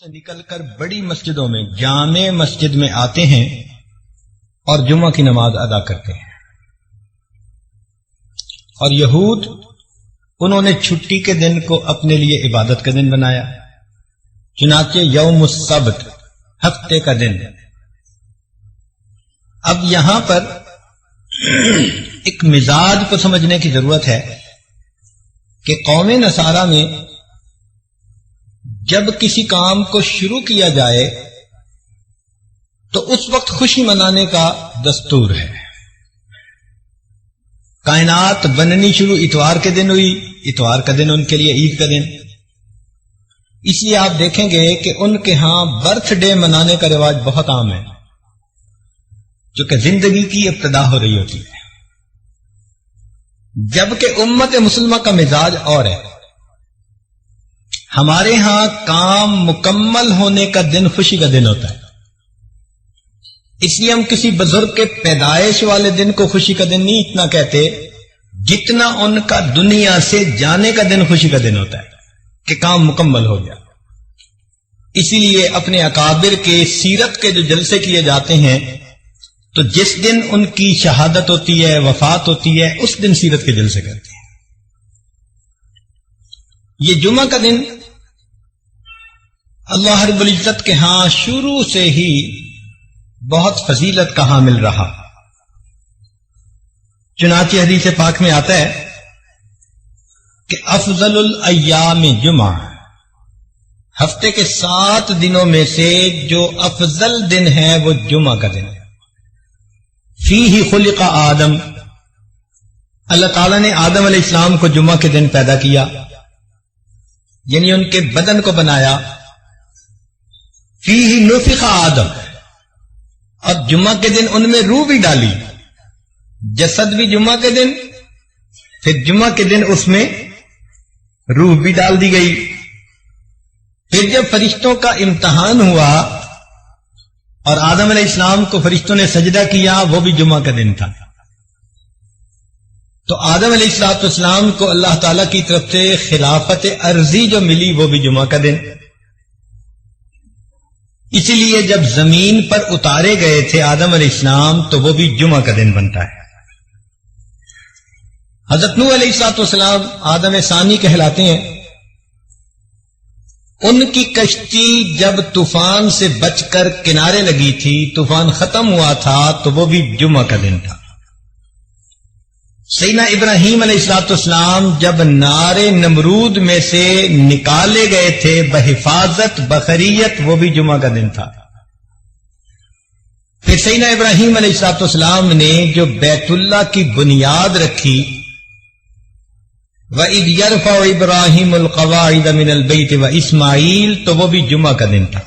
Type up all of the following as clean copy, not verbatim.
سے نکل کر بڑی مسجدوں میں جامع مسجد میں آتے ہیں اور جمعہ کی نماز ادا کرتے ہیں. اور یہود انہوں نے چھٹی کے دن کو اپنے لیے عبادت کا دن بنایا، چنانچہ یوم السبت ہفتے کا دن. اب یہاں پر ایک مزاج کو سمجھنے کی ضرورت ہے کہ قوم نصارہ میں جب کسی کام کو شروع کیا جائے تو اس وقت خوشی منانے کا دستور ہے. کائنات بننی شروع اتوار کے دن ہوئی، اتوار کا دن ان کے لیے عید کا دن. اس لیے آپ دیکھیں گے کہ ان کے ہاں برتھ ڈے منانے کا رواج بہت عام ہے، چونکہ زندگی کی ابتدا ہو رہی ہوتی ہے. جبکہ امت مسلمہ کا مزاج اور ہے. ہمارے ہاں کام مکمل ہونے کا دن خوشی کا دن ہوتا ہے، اس لیے ہم کسی بزرگ کے پیدائش والے دن کو خوشی کا دن نہیں اتنا کہتے جتنا ان کا دنیا سے جانے کا دن خوشی کا دن ہوتا ہے کہ کام مکمل ہو گیا. اسی لیے اپنے اکابر کے سیرت کے جو جلسے کیے جاتے ہیں تو جس دن ان کی شہادت ہوتی ہے، وفات ہوتی ہے، اس دن سیرت کے جلسے کرتے ہیں. یہ جمعہ کا دن اللہ رب العزت کے ہاں شروع سے ہی بہت فضیلت کا حامل رہا. چنانچہ حدیث پاک میں آتا ہے کہ افضل الایام جمعہ، ہفتے کے 7 دنوں میں سے جو افضل دن ہے وہ جمعہ کا دن ہے. فیہ خلق آدم، اللہ تعالیٰ نے آدم علیہ السلام کو جمعہ کے دن پیدا کیا، یعنی ان کے بدن کو بنایا. فیہ نفخ آدم، اور جمعہ کے دن ان میں روح بھی ڈالی، جسد بھی جمعہ کے دن، پھر جمعہ کے دن اس میں روح بھی ڈال دی گئی. پھر جب فرشتوں کا امتحان ہوا اور آدم علیہ السلام کو فرشتوں نے سجدہ کیا، وہ بھی جمعہ کا دن تھا. تو آدم علیہ السلام کو اللہ تعالی کی طرف سے خلافت ارضی جو ملی وہ بھی جمعہ کا دن. اسی لیے جب زمین پر اتارے گئے تھے آدم علیہ السلام تو وہ بھی جمعہ کا دن بنتا ہے. حضرت نوح علیہ السلام آدم ثانی کہلاتے ہیں. ان کی کشتی جب طوفان سے بچ کر کنارے لگی تھی، طوفان ختم ہوا تھا، تو وہ بھی جمعہ کا دن تھا. سیدنا ابراہیم علیہ السلام جب نار نمرود میں سے نکالے گئے تھے بحفاظت بخریت، وہ بھی جمعہ کا دن تھا. پھر سیدنا ابراہیم علیہ السلام نے جو بیت اللہ کی بنیاد رکھی، وَإِذْ يَرْفَعُ إِبْرَاهِيمُ الْقَوَاعِدَ مِنَ الْبَيْتِ وَإِسْمَاعِيلُ، تو وہ بھی جمعہ کا دن تھا.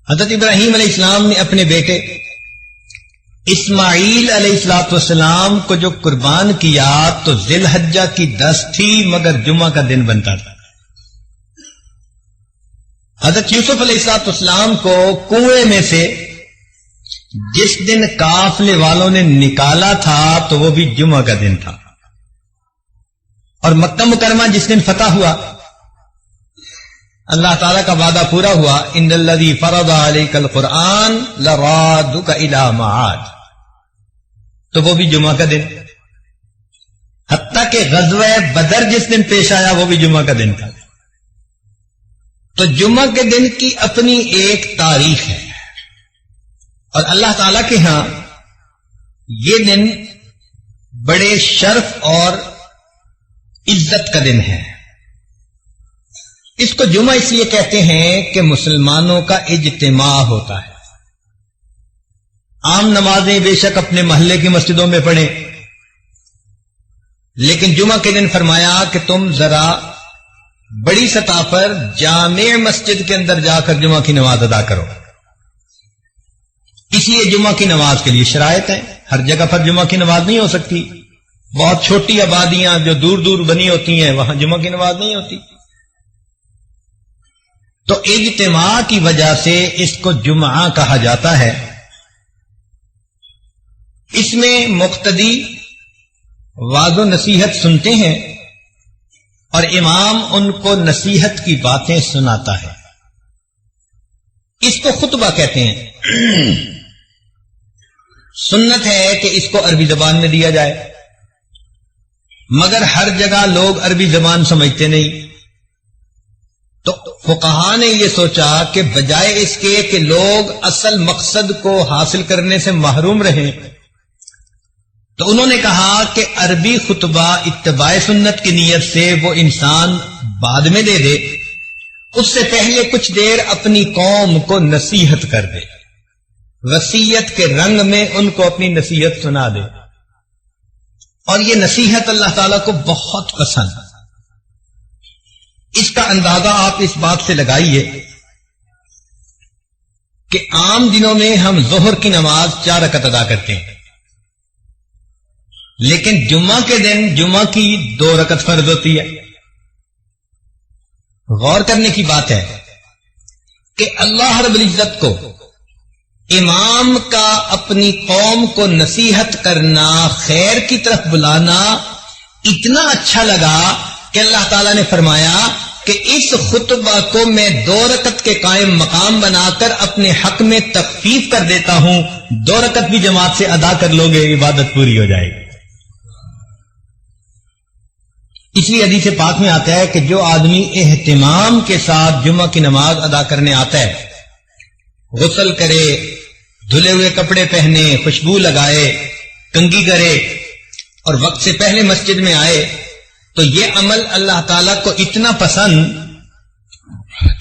حضرت ابراہیم علیہ السلام نے اپنے بیٹے اسماعیل علیہ السلام کو جو قربان کیا تو ذی الحجہ کی 10 تھی، مگر جمعہ کا دن بنتا تھا. حضرت یوسف علیہ السلام کو کنویں میں سے جس دن قافلے والوں نے نکالا تھا تو وہ بھی جمعہ کا دن تھا. اور مکہ مکرمہ جس دن فتح ہوا، اللہ تعالیٰ کا وعدہ پورا ہوا، ان الذی فرض علیک القرآن لرادک الی معاد، تو وہ بھی جمعہ کا دن. حتیٰ کہ غزوہ بدر جس دن پیش آیا وہ بھی جمعہ کا دن تھا. تو جمعہ کے دن کی اپنی ایک تاریخ ہے، اور اللہ تعالیٰ کے ہاں یہ دن بڑے شرف اور عزت کا دن ہے. اس کو جمعہ اس لیے کہتے ہیں کہ مسلمانوں کا اجتماع ہوتا ہے. عام نمازیں بے شک اپنے محلے کی مسجدوں میں پڑھیں، لیکن جمعہ کے دن فرمایا کہ تم ذرا بڑی سطح پر جامع مسجد کے اندر جا کر جمعہ کی نماز ادا کرو. اس لیے جمعہ کی نماز کے لیے شرائط ہیں. ہر جگہ پر جمعہ کی نماز نہیں ہو سکتی. بہت چھوٹی آبادیاں جو دور دور بنی ہوتی ہیں وہاں جمعہ کی نماز نہیں ہوتی. تو اجتماع کی وجہ سے اس کو جمعہ کہا جاتا ہے. اس میں مقتدی واعظ و نصیحت سنتے ہیں اور امام ان کو نصیحت کی باتیں سناتا ہے. اس کو خطبہ کہتے ہیں. سنت ہے کہ اس کو عربی زبان میں دیا جائے، مگر ہر جگہ لوگ عربی زبان سمجھتے نہیں، تو فقہا نے یہ سوچا کہ بجائے اس کے کہ لوگ اصل مقصد کو حاصل کرنے سے محروم رہیں، تو انہوں نے کہا کہ عربی خطبہ اتباع سنت کی نیت سے وہ انسان بعد میں دے دے، اس سے پہلے کچھ دیر اپنی قوم کو نصیحت کر دے، وصیت کے رنگ میں ان کو اپنی نصیحت سنا دے. اور یہ نصیحت اللہ تعالیٰ کو بہت پسند ہے. اس کا اندازہ آپ اس بات سے لگائیے کہ عام دنوں میں ہم ظہر کی نماز 4 رکعت ادا کرتے ہیں، لیکن جمعہ کے دن جمعہ کی 2 رکعت فرض ہوتی ہے. غور کرنے کی بات ہے کہ اللہ رب العزت کو امام کا اپنی قوم کو نصیحت کرنا، خیر کی طرف بلانا اتنا اچھا لگا کہ اللہ تعالیٰ نے فرمایا کہ اس خطبہ کو میں 2 رکعت کے قائم مقام بنا کر اپنے حق میں تخفیف کر دیتا ہوں، 2 رکعت بھی جماعت سے ادا کر لو گے، عبادت پوری ہو جائے گی. اس لیے حدیث پاک میں آتا ہے کہ جو آدمی اہتمام کے ساتھ جمعہ کی نماز ادا کرنے آتا ہے، غسل کرے، دھلے ہوئے کپڑے پہنے، خوشبو لگائے، کنگھی کرے اور وقت سے پہلے مسجد میں آئے، تو یہ عمل اللہ تعالیٰ کو اتنا پسند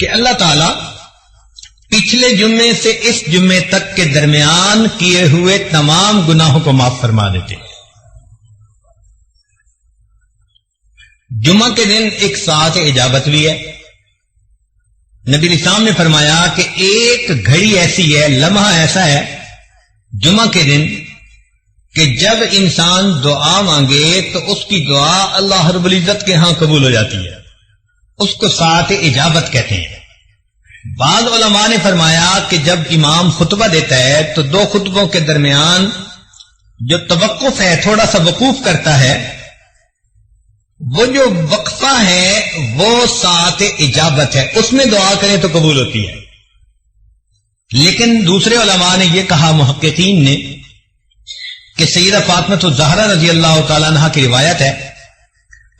کہ اللہ تعالیٰ پچھلے جمعے سے اس جمعے تک کے درمیان کیے ہوئے تمام گناہوں کو معاف فرما دیتے. جمعہ کے دن ایک ساعت اجابت بھی ہے. نبی اسلام نے فرمایا کہ ایک گھڑی ایسی ہے، لمحہ ایسا ہے جمعہ کے دن کہ جب انسان دعا مانگے تو اس کی دعا اللہ رب العزت کے ہاں قبول ہو جاتی ہے. اس کو ساعت اجابت کہتے ہیں. بعض علماء نے فرمایا کہ جب امام خطبہ دیتا ہے تو 2 خطبوں کے درمیان جو توقف ہے، تھوڑا سا وقوف کرتا ہے، وہ جو وقفہ ہے وہ ساعت اجابت ہے، اس میں دعا کریں تو قبول ہوتی ہے. لیکن دوسرے علماء نے یہ کہا، محققین نے، کہ سیدہ فاطمہ الزہرا رضی اللہ تعالیٰ عنہا کی روایت ہے،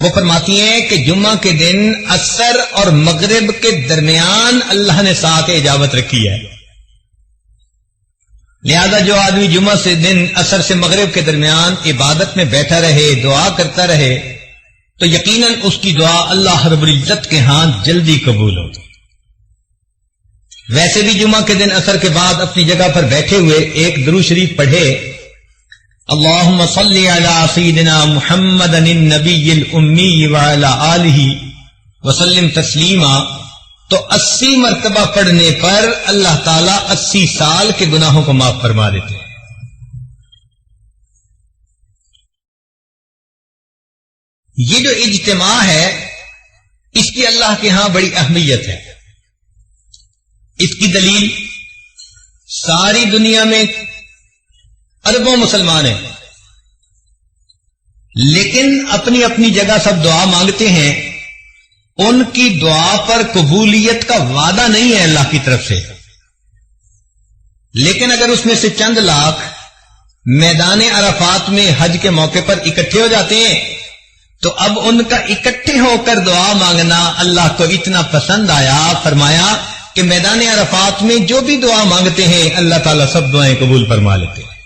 وہ فرماتی ہیں کہ جمعہ کے دن عصر اور مغرب کے درمیان اللہ نے ساعت اجابت رکھی ہے. لہذا جو آدمی جمعہ سے دن عصر سے مغرب کے درمیان عبادت میں بیٹھا رہے، دعا کرتا رہے، تو یقیناً اس کی دعا اللہ رب العزت کے ہاں جلدی قبول ہوگی. ویسے بھی جمعہ کے دن عصر کے بعد اپنی جگہ پر بیٹھے ہوئے ایک درود شریف پڑھے، اللہم صلی علی سیدنا محمد النبی الامی وعلی آلہ وسلم تسلیما، تو 80 مرتبہ پڑھنے پر اللہ تعالیٰ 80 سال کے گناہوں کو معاف فرما دیتے ہیں. یہ جو اجتماع ہے اس کی اللہ کے ہاں بڑی اہمیت ہے. اس کی دلیل ساری دنیا میں اربوں مسلمان ہیں، لیکن اپنی اپنی جگہ سب دعا مانگتے ہیں. ان کی دعا پر قبولیت کا وعدہ نہیں ہے اللہ کی طرف سے، لیکن اگر اس میں سے چند لاکھ میدان عرفات میں حج کے موقع پر اکٹھے ہو جاتے ہیں تو اب ان کا اکٹھے ہو کر دعا مانگنا اللہ کو اتنا پسند آیا، فرمایا کہ میدان عرفات میں جو بھی دعا مانگتے ہیں اللہ تعالیٰ سب دعائیں قبول فرما لیتے ہیں.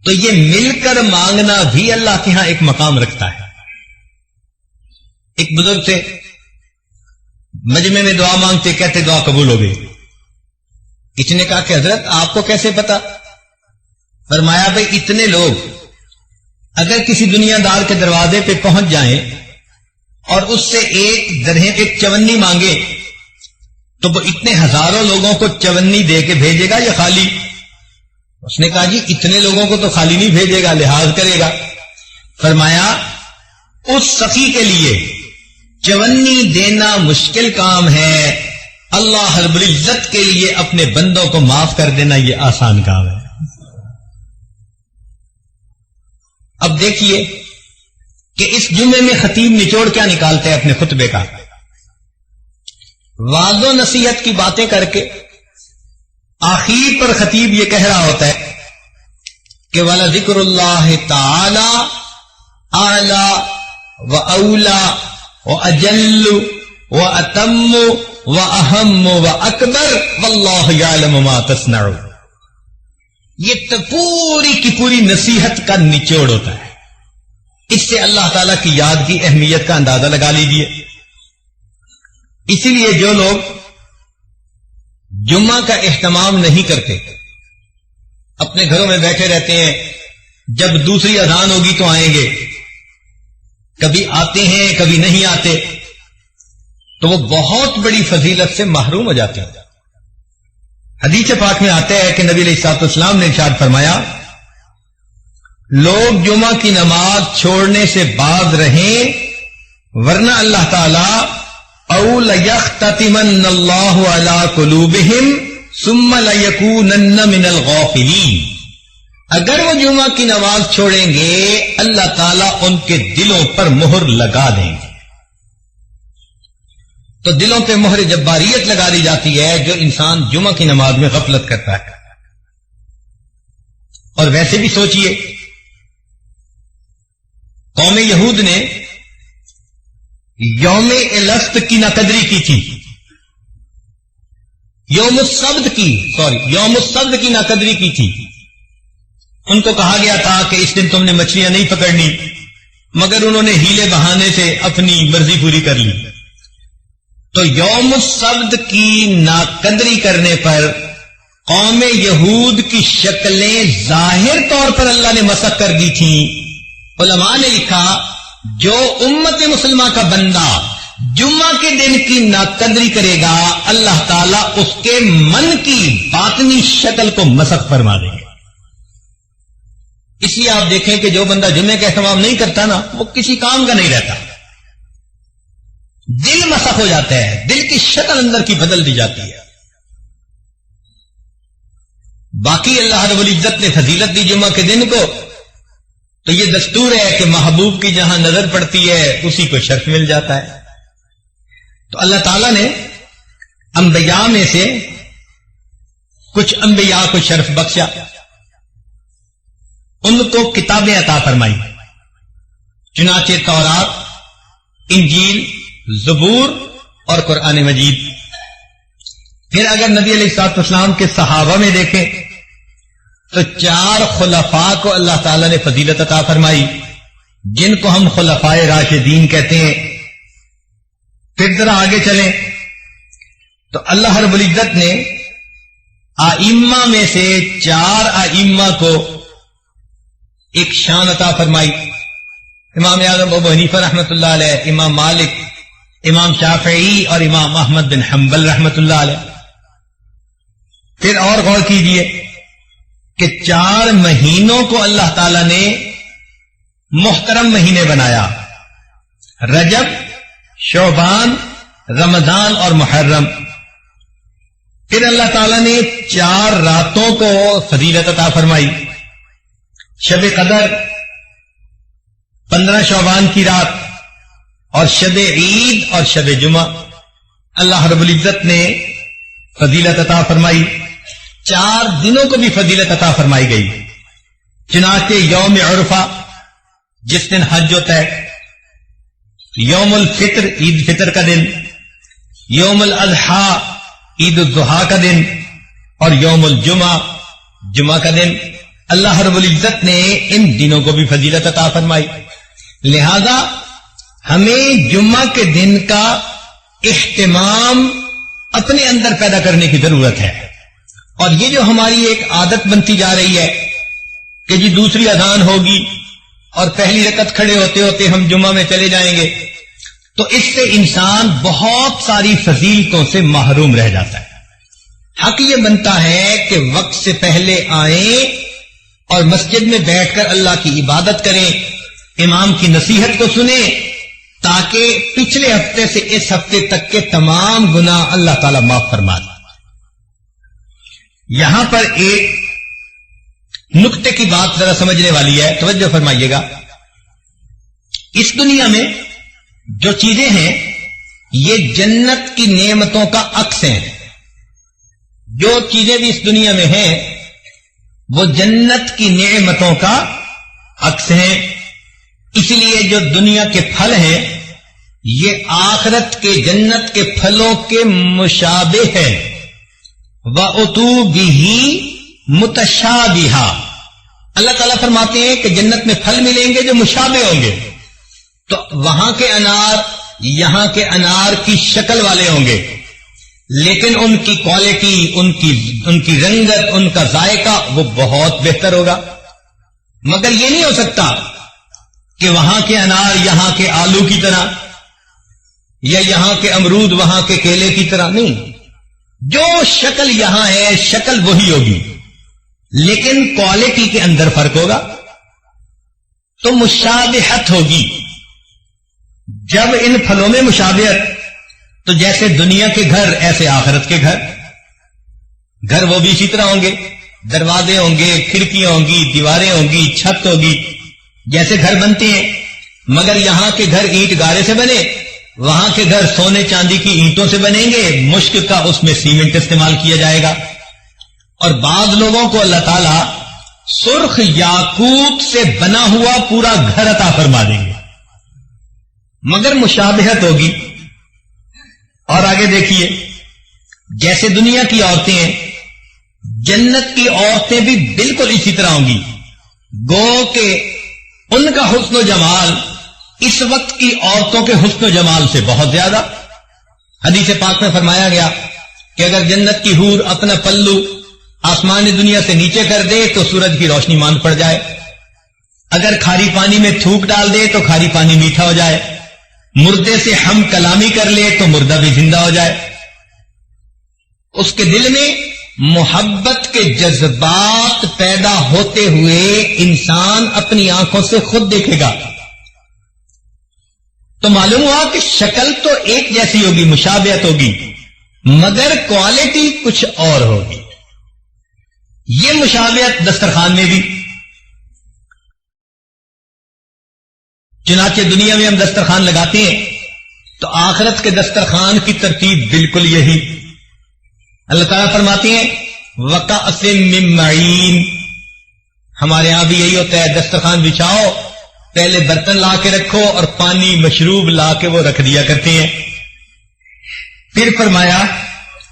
تو یہ مل کر مانگنا بھی اللہ کے ہاں ایک مقام رکھتا ہے. ایک بزرگ سے مجمع میں دعا مانگتے، کہتے دعا قبول ہو گئی. کسی نے کہا کہ حضرت آپ کو کیسے پتا؟ فرمایا بھئی اتنے لوگ اگر کسی دنیا دار کے دروازے پہ پہنچ جائیں اور اس سے ایک درہم، ایک چونی مانگے تو وہ اتنے ہزاروں لوگوں کو چونی دے کے بھیجے گا یا خالی؟ اس نے کہا جی اتنے لوگوں کو تو خالی نہیں بھیجے گا، لحاظ کرے گا. فرمایا اس سخی کے لیے چونی دینا مشکل کام ہے، اللہ رب العزت کے لیے اپنے بندوں کو معاف کر دینا یہ آسان کام ہے. اب دیکھیے کہ اس جمعے میں خطیب نچوڑ کیا نکالتے ہیں اپنے خطبے کا؟ واض و نصیحت کی باتیں کر کے آخر پر خطیب یہ کہہ رہا ہوتا ہے کہ وَلَذِكْرُ اللَّهِ تَعَالَى أَعْلَى وَأَوْلَى وَأَجَلُّ وَأَتَمُّ وَأَهَمُّ وَأَكْبَرُ وَاللَّهُ يَعْلَمُ مَا تَصْنَعُونَ۔ یہ تو پوری کی پوری نصیحت کا نچوڑ ہوتا ہے۔ اس سے اللہ تعالیٰ کی یاد کی اہمیت کا اندازہ لگا لیجئے۔ اسی لیے جو لوگ جمعہ کا اہتمام نہیں کرتے، اپنے گھروں میں بیٹھے رہتے ہیں، جب دوسری اذان ہوگی تو آئیں گے، کبھی آتے ہیں کبھی نہیں آتے، تو وہ بہت بڑی فضیلت سے محروم ہو جاتے ہیں۔ حدیث پاک میں آتا ہے کہ نبی علیہ الصلوۃ والسلام نے ارشاد فرمایا، لوگ جمعہ کی نماز چھوڑنے سے باز رہیں، ورنہ اللہ تعالی او لیختتمن اللہ علی قلوبہم ثم لیکونن من الغافلین، اگر وہ جمعہ کی نماز چھوڑیں گے اللہ تعالیٰ ان کے دلوں پر مہر لگا دیں گے۔ تو دلوں پہ مہر جباریت لگا دی جاتی ہے جو انسان جمعہ کی نماز میں غفلت کرتا ہے۔ اور ویسے بھی سوچئے، قوم یہود نے یوم الست کی ناقدری کی تھی، یوم السبت کی ناقدری کی تھی۔ ان کو کہا گیا تھا کہ اس دن تم نے مچھلیاں نہیں پکڑنی، مگر انہوں نے ہیلے بہانے سے اپنی مرضی پوری کر لی۔ تو یوم السبت کی ناقدری کرنے پر قوم یہود کی شکلیں ظاہر طور پر اللہ نے مسخ کر دی تھیں۔ علماء نے لکھا جو امت مسلمہ کا بندہ جمعہ کے دن کی ناقدری کرے گا اللہ تعالیٰ اس کے من کی باطنی شکل کو مسخ فرما دے گا۔ اس لیے آپ دیکھیں کہ جو بندہ جمعے کا اہتمام نہیں کرتا نا، وہ کسی کام کا نہیں رہتا، دل مسخ ہو جاتا ہے، دل کی شکل اندر کی بدل دی جاتی ہے۔ باقی اللہ رب العزت نے فضیلت دی جمعہ کے دن کو، تو یہ دستور ہے کہ محبوب کی جہاں نظر پڑتی ہے اسی کو شرف مل جاتا ہے۔ تو اللہ تعالیٰ نے انبیاء میں سے کچھ انبیاء کو شرف بخشا، ان کو کتابیں عطا فرمائی، چنانچہ تورات، انجیل، زبور اور قرآن مجید۔ پھر اگر نبی علیہ الصلوۃ والسلام کے صحابہ میں دیکھیں تو 4 خلفاء کو اللہ تعالیٰ نے فضیلت عطا فرمائی، جن کو ہم خلفاء راشدین کہتے ہیں۔ پھر ذرا آگے چلیں تو اللہ رب العزت نے ائمہ میں سے 4 ائمہ کو ایک شان عطا فرمائی، امام اعظم ابو حنیفہ رحمۃ اللہ علیہ، امام مالک، امام شافعی اور امام احمد بن حنبل رحمۃ اللہ علیہ۔ پھر اور غور کیجئے کہ 4 مہینوں کو اللہ تعالی نے محترم مہینے بنایا، رجب، شعبان، رمضان اور محرم۔ پھر اللہ تعالی نے 4 راتوں کو فضیلت عطا فرمائی، شب قدر، 15 شعبان کی رات، اور شب عید اور شب جمعہ اللہ رب العزت نے فضیلت عطا فرمائی۔ 4 دنوں کو بھی فضیلت عطا فرمائی گئی، چنانچہ یوم عرفہ جس دن حج ہوتا ہے، یوم الفطر عید فطر کا دن، یوم الاضحیٰ عید الاضحیٰ کا دن، اور یوم الجمعہ جمعہ کا دن۔ اللہ رب العزت نے ان دنوں کو بھی فضیلت عطا فرمائی۔ لہذا ہمیں جمعہ کے دن کا اہتمام اپنے اندر پیدا کرنے کی ضرورت ہے، اور یہ جو ہماری ایک عادت بنتی جا رہی ہے کہ جی دوسری اذان ہوگی اور پہلی رکعت کھڑے ہوتے ہوتے ہم جمعہ میں چلے جائیں گے، تو اس سے انسان بہت ساری فضیلتوں سے محروم رہ جاتا ہے۔ حق یہ بنتا ہے کہ وقت سے پہلے آئیں اور مسجد میں بیٹھ کر اللہ کی عبادت کریں، امام کی نصیحت کو سنیں، تاکہ پچھلے ہفتے سے اس ہفتے تک کے تمام گناہ اللہ تعالیٰ معاف فرما دے۔ یہاں پر ایک نکتے کی بات ذرا سمجھنے والی ہے، توجہ فرمائیے گا۔ اس دنیا میں جو چیزیں ہیں یہ جنت کی نعمتوں کا عکس ہیں. جو چیزیں بھی اس دنیا میں ہیں وہ جنت کی نعمتوں کا عکس ہیں. اس لیے جو دنیا کے پھل ہیں یہ آخرت کے جنت کے پھلوں کے مشابہ ہیں. وَأُتُوا بِهِ مُتَشَابِهًا. اللہ تعالیٰ فرماتے ہیں کہ جنت میں پھل ملیں گے جو مشابہ ہوں گے. تو وہاں کے انار یہاں کے انار کی شکل والے ہوں گے، لیکن ان کی کوالٹی، ان کی رنگت، ان کا ذائقہ وہ بہت بہتر ہوگا. مگر یہ نہیں ہو سکتا کہ وہاں کے انار یہاں کے آلو کی طرح، یا یہاں کے امرود وہاں کے کیلے کی طرح. نہیں، جو شکل یہاں ہے شکل وہی ہوگی، لیکن کوالٹی کے اندر فرق ہوگا. تو مشابہت ہوگی. جب ان پھلوں میں مشابہت، تو جیسے دنیا کے گھر ایسے آخرت کے گھر وہ بھی اسی طرح ہوں گے. دروازے ہوں گے، کھڑکیاں ہوں گی، دیواریں ہوں گی، چھت ہوگی، جیسے گھر بنتے ہیں. مگر یہاں کے گھر اینٹ گارے سے بنے، وہاں کے گھر سونے چاندی کی اینٹوں سے بنیں گے، مشک کا اس میں سیمنٹ استعمال کیا جائے گا. اور بعض لوگوں کو اللہ تعالیٰ سرخ یاقوت سے بنا ہوا پورا گھر عطا فرما دیں گے، مگر مشابہت ہوگی. اور آگے دیکھیے، جیسے دنیا کی عورتیں ہیں جنت کی عورتیں بھی بالکل اسی طرح ہوں گی. گو کہ ان کا حسن و جمال اس وقت کی عورتوں کے حسن و جمال سے بہت زیادہ. حدیث پاک میں فرمایا گیا کہ اگر جنت کی حور اپنا پلو آسمان دنیا سے نیچے کر دے تو سورج کی روشنی ماند پڑ جائے. اگر کھاری پانی میں تھوک ڈال دے تو کھاری پانی میٹھا ہو جائے. مردے سے ہم کلامی کر لے تو مردہ بھی زندہ ہو جائے. اس کے دل میں محبت کے جذبات پیدا ہوتے ہوئے انسان اپنی آنکھوں سے خود دیکھے گا. تو معلوم ہوا کہ شکل تو ایک جیسی ہوگی، مشابہت ہوگی، مگر کوالٹی کچھ اور ہوگی. یہ مشابہت دسترخوان میں بھی. چنانچہ دنیا میں ہم دسترخوان لگاتے ہیں تو آخرت کے دسترخوان کی ترتیب بالکل یہی. اللہ تعالیٰ فرماتے ہیں وَكَأْسٍ مِّن مَّعِينٍ. ہمارے ہاں بھی یہی ہوتا ہے، دسترخوان بچھاؤ، پہلے برتن لا کے رکھو اور پانی مشروب لا کے وہ رکھ دیا کرتے ہیں. پھر فرمایا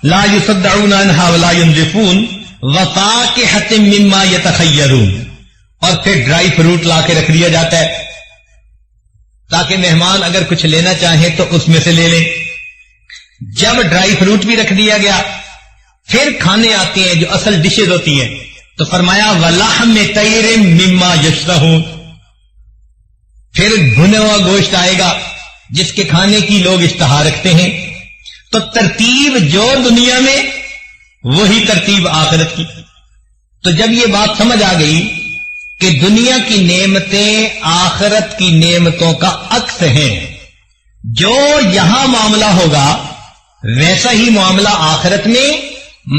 لا يصدعون عنها ولا ينزفون وفاكهة مما يتخيرون. اور پھر ڈرائی فروٹ لا کے رکھ دیا جاتا ہے تاکہ مہمان اگر کچھ لینا چاہیں تو اس میں سے لے لیں. جب ڈرائی فروٹ بھی رکھ دیا گیا پھر کھانے آتے ہیں جو اصل ڈشز ہوتی ہیں، تو فرمایا وَلَحْمِ طَيْرٍ مِّمَّا يَشْتَهُونَ. پھر بھنا ہوا گوشت آئے گا جس کے کھانے کی لوگ اشتہا رکھتے ہیں. تو ترتیب جو دنیا میں وہی ترتیب آخرت کی. تو جب یہ بات سمجھ آ گئی کہ دنیا کی نعمتیں آخرت کی نعمتوں کا عکس ہیں، جو یہاں معاملہ ہوگا ویسا ہی معاملہ آخرت میں،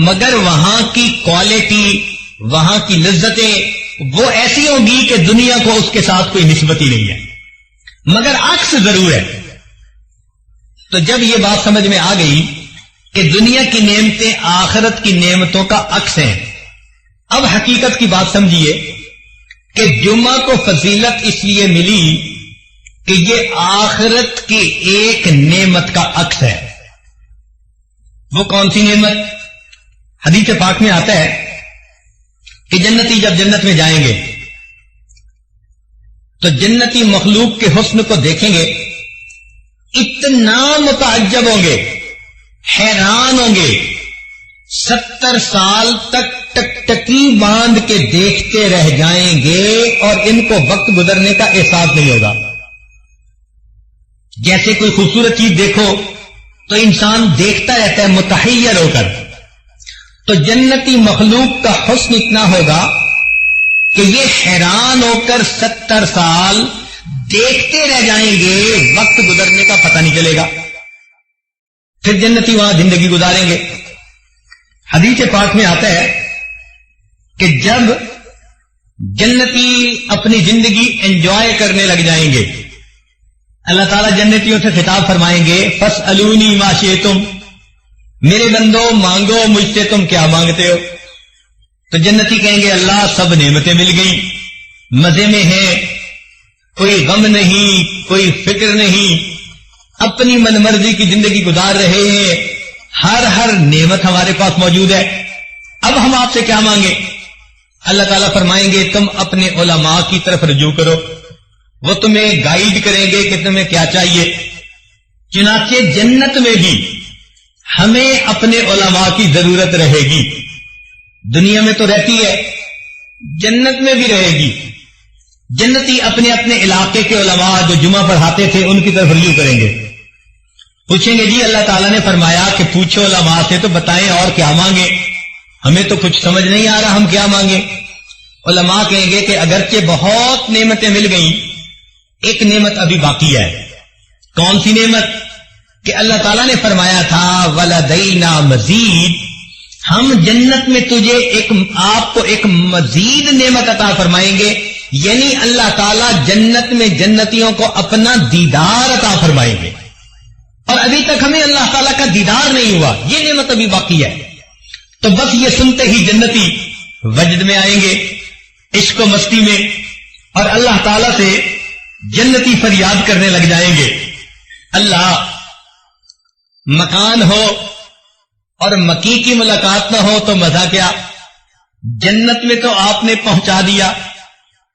مگر وہاں کی کوالٹی، وہاں کی لذتیں وہ ایسی ہوں گی کہ دنیا کو اس کے ساتھ کوئی نسبت ہی نہیں ہے، مگر عکس ضرور ہے. تو جب یہ بات سمجھ میں آ گئی کہ دنیا کی نعمتیں آخرت کی نعمتوں کا عکس ہیں، اب حقیقت کی بات سمجھیے کہ جمعہ کو فضیلت اس لیے ملی کہ یہ آخرت کی ایک نعمت کا عکس ہے. وہ کون سی نعمت؟ حدیث پاک میں آتا ہے کہ جنتی جب جنت میں جائیں گے تو جنتی مخلوق کے حسن کو دیکھیں گے، اتنا متعجب ہوں گے، حیران ہوں گے، 70 سال تک ٹکٹکی باندھ کے دیکھتے رہ جائیں گے اور ان کو وقت گزرنے کا احساس نہیں ہوگا. جیسے کوئی خوبصورت چیز دیکھو تو انسان دیکھتا رہتا ہے متحیر ہو کر. تو جنتی مخلوق کا حسن اتنا ہوگا کہ یہ حیران ہو کر 70 سال دیکھتے رہ جائیں گے، وقت گزرنے کا پتہ نہیں چلے گا. پھر جنتی وہاں زندگی گزاریں گے. حدیث پاک میں آتا ہے کہ جب جنتی اپنی زندگی انجوائے کرنے لگ جائیں گے اللہ تعالیٰ جنتیوں سے خطاب فرمائیں گے فاسألونی ما شئتم، میرے بندو مانگو مجھ سے تم کیا مانگتے ہو. تو جنتی کہیں گے اللہ سب نعمتیں مل گئی، مزے میں ہیں، کوئی غم نہیں، کوئی فکر نہیں، اپنی من مرضی کی زندگی گزار رہے ہیں، ہر نعمت ہمارے پاس موجود ہے، اب ہم آپ سے کیا مانگیں؟ اللہ تعالیٰ فرمائیں گے تم اپنے علماء کی طرف رجوع کرو، وہ تمہیں گائیڈ کریں گے کہ تمہیں کیا چاہیے. چنانچہ جنت میں بھی ہمیں اپنے علماء کی ضرورت رہے گی. دنیا میں تو رہتی ہے، جنت میں بھی رہے گی. جنتی اپنے اپنے علاقے کے علماء جو جمعہ پڑھاتے تھے ان کی طرف رجوع کریں گے، پوچھیں گے جی اللہ تعالیٰ نے فرمایا کہ پوچھو علماء سے تو بتائیں اور کیا مانگے، ہمیں تو کچھ سمجھ نہیں آ رہا ہم کیا مانگیں. علماء کہیں گے کہ اگرچہ بہت نعمتیں مل گئیں، ایک نعمت ابھی باقی ہے. کون سی نعمت؟ کہ اللہ تعالیٰ نے فرمایا تھا وَلَدَيْنَا مَزِيدٌ، ہم جنت میں تجھے آپ کو ایک مزید نعمت عطا فرمائیں گے، یعنی اللہ تعالیٰ جنت میں جنتیوں کو اپنا دیدار عطا فرمائیں گے. اور ابھی تک ہمیں اللہ تعالیٰ کا دیدار نہیں ہوا، یہ نعمت ابھی باقی ہے. تو بس یہ سنتے ہی جنتی وجد میں آئیں گے، عشق و مستی میں، اور اللہ تعالیٰ سے جنتی فریاد کرنے لگ جائیں گے اللہ مکان ہو اور مکی کی ملاقات نہ ہو تو مزہ کیا، جنت میں تو آپ نے پہنچا دیا،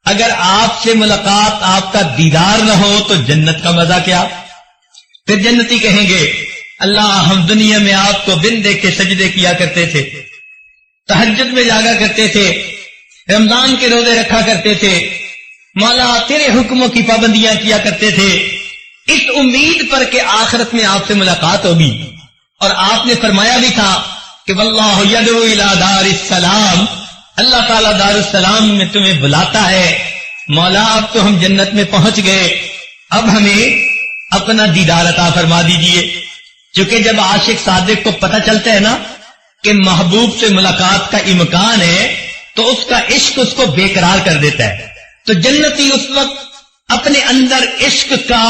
اگر آپ سے ملاقات آپ کا دیدار نہ ہو تو جنت کا مزہ کیا. پھر جنتی کہیں گے اللہ ہم دنیا میں آپ کو بن دیکھ کے سجدے کیا کرتے تھے، تہجد میں جاگا کرتے تھے، رمضان کے روزے رکھا کرتے تھے، مولا تیرے حکموں کی پابندیاں کیا کرتے تھے، اس امید پر کہ آخرت میں آپ سے ملاقات ہوگی. اور آپ نے فرمایا بھی تھا کہ واللہ یدعو الی دار السلام، اللہ تعالیٰ دار السلام میں تمہیں بلاتا ہے. مولا اب تو ہم جنت میں پہنچ گئے، اب ہمیں اپنا دیدار عطا فرما دیجئے. چونکہ جب عاشق صادق کو پتہ چلتا ہے نا کہ محبوب سے ملاقات کا امکان ہے تو اس کا عشق اس کو بے قرار کر دیتا ہے. تو جنتی اس وقت اپنے اندر عشق کا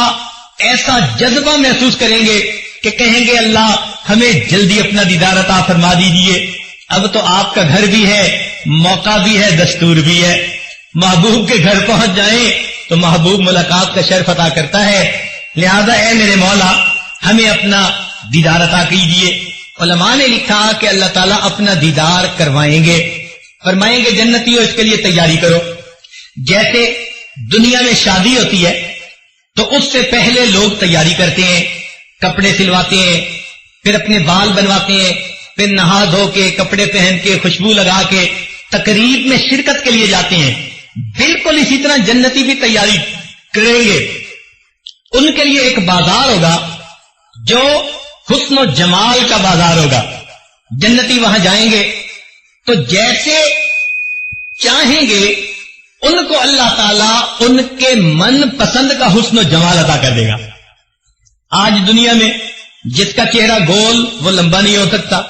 ایسا جذبہ محسوس کریں گے کہ کہیں گے اللہ ہمیں جلدی اپنا دیدار عطا فرما دیجئے. اب تو آپ کا گھر بھی ہے، موقع بھی ہے، دستور بھی ہے. محبوب کے گھر پہنچ جائیں تو محبوب ملاقات کا شرف عطا کرتا ہے. لہذا اے میرے مولا ہمیں اپنا دیدار عطا کیجئے. علماء نے لکھا کہ اللہ تعالیٰ اپنا دیدار کروائیں گے، فرمائیں گے جنتیوں اس کے لیے تیاری کرو. جیسے دنیا میں شادی ہوتی ہے تو اس سے پہلے لوگ تیاری کرتے ہیں، کپڑے سلواتے ہیں، پھر اپنے بال بنواتے ہیں، پھر نہا دھو کے کپڑے پہن کے خوشبو لگا کے تقریب میں شرکت کے لیے جاتے ہیں. بالکل اسی طرح جنتی بھی تیاری کریں گے. ان کے لیے ایک بازار ہوگا جو حسن و جمال کا بازار ہوگا. جنتی وہاں جائیں گے تو جیسے چاہیں گے ان کو اللہ تعالیٰ ان کے من پسند کا حسن و جمال عطا کر دے گا. آج دنیا میں جس کا چہرہ گول وہ لمبا نہیں ہو سکتا،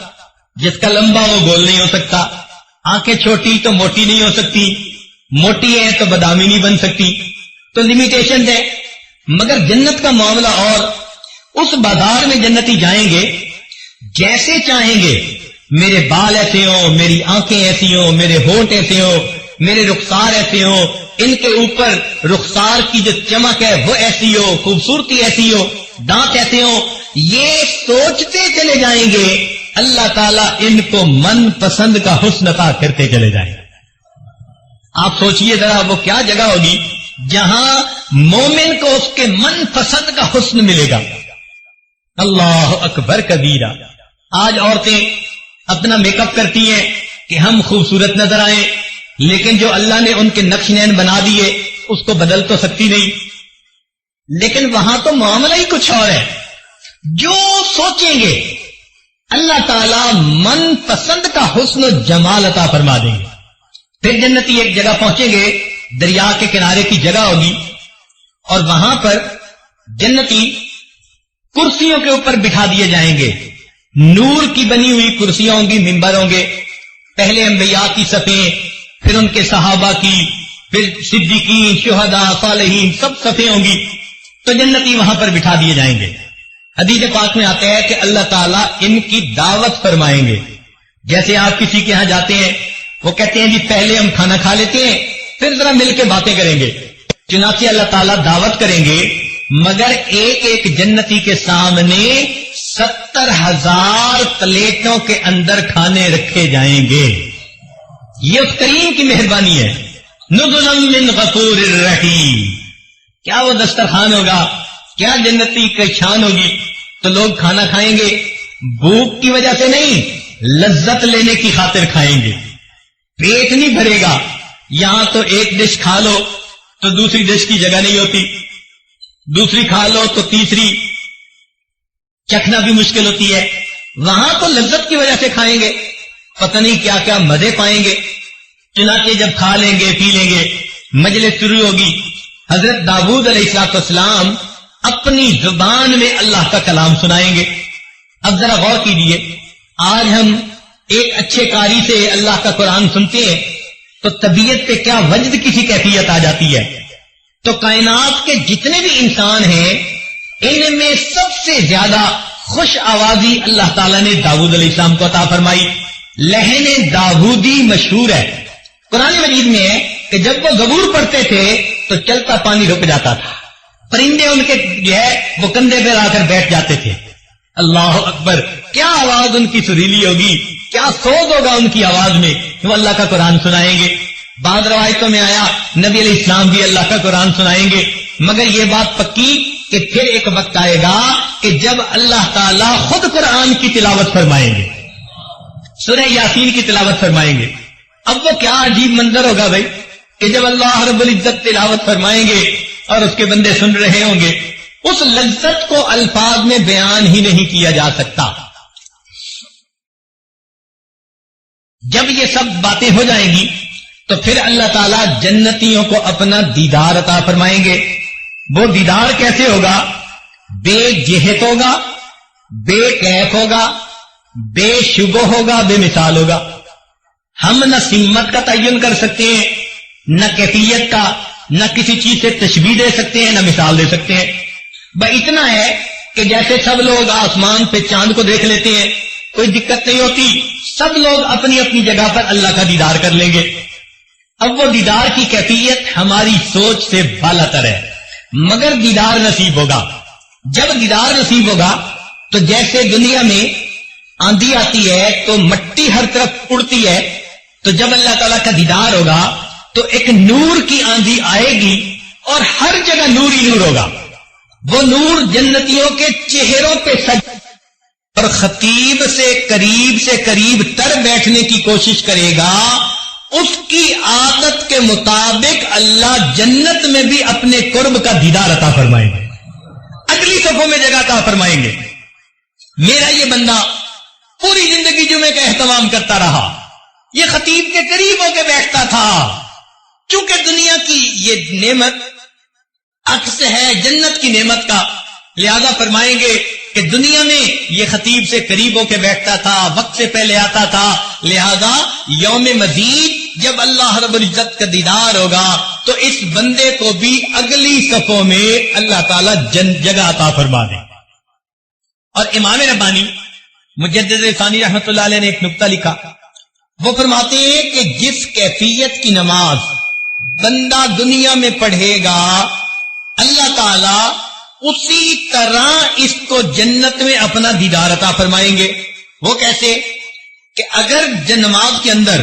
جس کا لمبا وہ گول نہیں ہو سکتا، آنکھیں چھوٹی تو موٹی نہیں ہو سکتی، موٹی ہے تو بادامی نہیں بن سکتی. تو لمیٹیشن ہے. مگر جنت کا معاملہ اور اس بازار میں جنتی جائیں گے جیسے چاہیں گے، میرے بال ایسے ہوں، میری آنکھیں ایسی ہوں، میرے ہونٹ ایسے ہوں، میرے رخسار ایسے ہوں، ان کے اوپر رخسار کی جو چمک ہے وہ ایسی ہو، خوبصورتی ایسی ہو، دانت ایسے ہوں. یہ سوچتے چلے جائیں گے، اللہ تعالیٰ ان کو من پسند کا حسن عطا کرتے چلے جائیں. آپ سوچئے ذرا وہ کیا جگہ ہوگی جہاں مومن کو اس کے من پسند کا حسن ملے گا. اللہ اکبر کبیرہ. آج عورتیں اپنا میک اپ کرتی ہیں کہ ہم خوبصورت نظر آئیں، لیکن جو اللہ نے ان کے نقش نین بنا دیے اس کو بدل تو سکتی نہیں. لیکن وہاں تو معاملہ ہی کچھ اور ہے. جو سوچیں گے اللہ تعالیٰ من پسند کا حسن و جمال عطا فرما دیں گے. پھر جنتی ایک جگہ پہنچیں گے، دریا کے کنارے کی جگہ ہوگی، اور وہاں پر جنتی کرسیوں کے اوپر بٹھا دیے جائیں گے. نور کی بنی ہوئی کرسیاں ہوں گی، ممبر ہوں گے. پہلے انبیاء کی صفیں، پھر ان کے صحابہ کی، پھر صدیقین، شہداء، صالحین، سب صفیں ہوں گی. تو جنتی وہاں پر بٹھا دیے جائیں گے. حدیث پاک میں آتا ہے کہ اللہ تعالیٰ ان کی دعوت فرمائیں گے. جیسے آپ کسی کے ہاں جاتے ہیں، وہ کہتے ہیں جی پہلے ہم کھانا کھا لیتے ہیں پھر ذرا مل کے باتیں کریں گے. چنانچہ اللہ تعالیٰ دعوت کریں گے، مگر ایک ایک جنتی کے سامنے 70,000 پلیٹوں کے اندر کھانے رکھے جائیں گے. یہ اس کریم کی مہربانی ہے. نزلا من غفور الرحیم. کیا وہ دسترخوان ہوگا، کیا جنتی کی شان ہوگی. تو لوگ کھانا کھائیں گے بھوک کی وجہ سے نہیں، لذت لینے کی خاطر کھائیں گے. پیٹ نہیں بھرے گا. یہاں تو ایک ڈش کھا لو تو دوسری ڈش کی جگہ نہیں ہوتی، دوسری کھا لو تو تیسری چکھنا بھی مشکل ہوتی ہے. وہاں تو لذت کی وجہ سے کھائیں گے، پتہ نہیں کیا کیا مزے پائیں گے. چنانچہ جب کھا لیں گے پی لیں گے، مجلس شروع ہوگی. حضرت داؤد علیہ السلام اپنی زبان میں اللہ کا کلام سنائیں گے. اب ذرا غور کیجیے، آج ہم ایک اچھے قاری سے اللہ کا قرآن سنتے ہیں تو طبیعت پہ کیا وجد کسی کیفیت آ جاتی ہے. تو کائنات کے جتنے بھی انسان ہیں ان میں سب سے زیادہ خوش آوازی اللہ تعالیٰ نے داؤد علیہ السلام کو عطا فرمائی. لہن داؤدی مشہور ہے. قرآن مجید میں ہے کہ جب وہ زبور پڑھتے تھے تو چلتا پانی رک جاتا تھا، پرندے ان کے جو ہے وہ کندھے پہ آ کر بیٹھ جاتے تھے. اللہ اکبر، کیا آواز ان کی سریلی ہوگی، کیا سوز ہوگا ان کی آواز میں. وہ اللہ کا قرآن سنائیں گے. بعض روایتوں میں آیا نبی علیہ السلام بھی اللہ کا قرآن سنائیں گے. مگر یہ بات پکی کہ پھر ایک وقت آئے گا کہ جب اللہ تعالیٰ خود قرآن کی تلاوت فرمائیں گے، سورہ یاسین کی تلاوت فرمائیں گے. اب وہ کیا عجیب منظر ہوگا بھائی کہ جب اللہ رب العزت تلاوت فرمائیں گے اور اس کے بندے سن رہے ہوں گے. اس لذت کو الفاظ میں بیان ہی نہیں کیا جا سکتا. جب یہ سب باتیں ہو جائیں گی تو پھر اللہ تعالیٰ جنتیوں کو اپنا دیدار عطا فرمائیں گے. وہ دیدار کیسے ہوگا؟ بے جہت ہوگا، بے کیف ہوگا، بے شبہ ہوگا، بے مثال ہوگا. ہم نہ سمت کا تعین کر سکتے ہیں، نہ کیفیت کا، نہ کسی چیز سے تشبیہ دے سکتے ہیں، نہ مثال دے سکتے ہیں. بس اتنا ہے کہ جیسے سب لوگ آسمان پہ چاند کو دیکھ لیتے ہیں، کوئی دقت نہیں ہوتی، سب لوگ اپنی اپنی جگہ پر اللہ کا دیدار کر لیں گے. اب وہ دیدار کی کیفیت ہماری سوچ سے بالا تر ہے، مگر دیدار نصیب ہوگا. جب دیدار نصیب ہوگا تو جیسے دنیا میں آندھی آتی ہے تو مٹی ہر طرف اڑتی ہے، تو جب اللہ تعالیٰ کا دیدار ہوگا تو ایک نور کی آندھی آئے گی اور ہر جگہ نور ہی نور ہوگا. وہ نور جنتیوں کے چہروں پہ سج اور خطیب سے قریب تر بیٹھنے کی کوشش کرے گا. اس کی عادت کے مطابق اللہ جنت میں بھی اپنے قرب کا دیدار عطا فرمائیں گے، اگلی صفوں میں جگہ عطا فرمائیں گے. میرا یہ بندہ پوری زندگی جمعے کا اہتمام کرتا رہا، یہ خطیب کے قریب ہو کے بیٹھتا تھا. چونکہ دنیا کی یہ نعمت عکس ہے جنت کی نعمت کا، لہذا فرمائیں گے کہ دنیا میں یہ خطیب سے قریب ہو کے بیٹھتا تھا، وقت سے پہلے آتا تھا. لہذا یوم مزید جب اللہ رب العزت کا دیدار ہوگا تو اس بندے کو بھی اگلی صفوں میں اللہ تعالیٰ جگہ عطا فرما دے. اور امام ربانی مجدد ثانی رحمۃ اللہ علیہ نے ایک نقطہ لکھا. وہ فرماتے ہیں کہ جس کیفیت کی نماز بندہ دنیا میں پڑھے گا اللہ تعالیٰ اسی طرح اس کو جنت میں اپنا دیدار عطا فرمائیں گے. وہ کیسے کہ اگر نماز کے اندر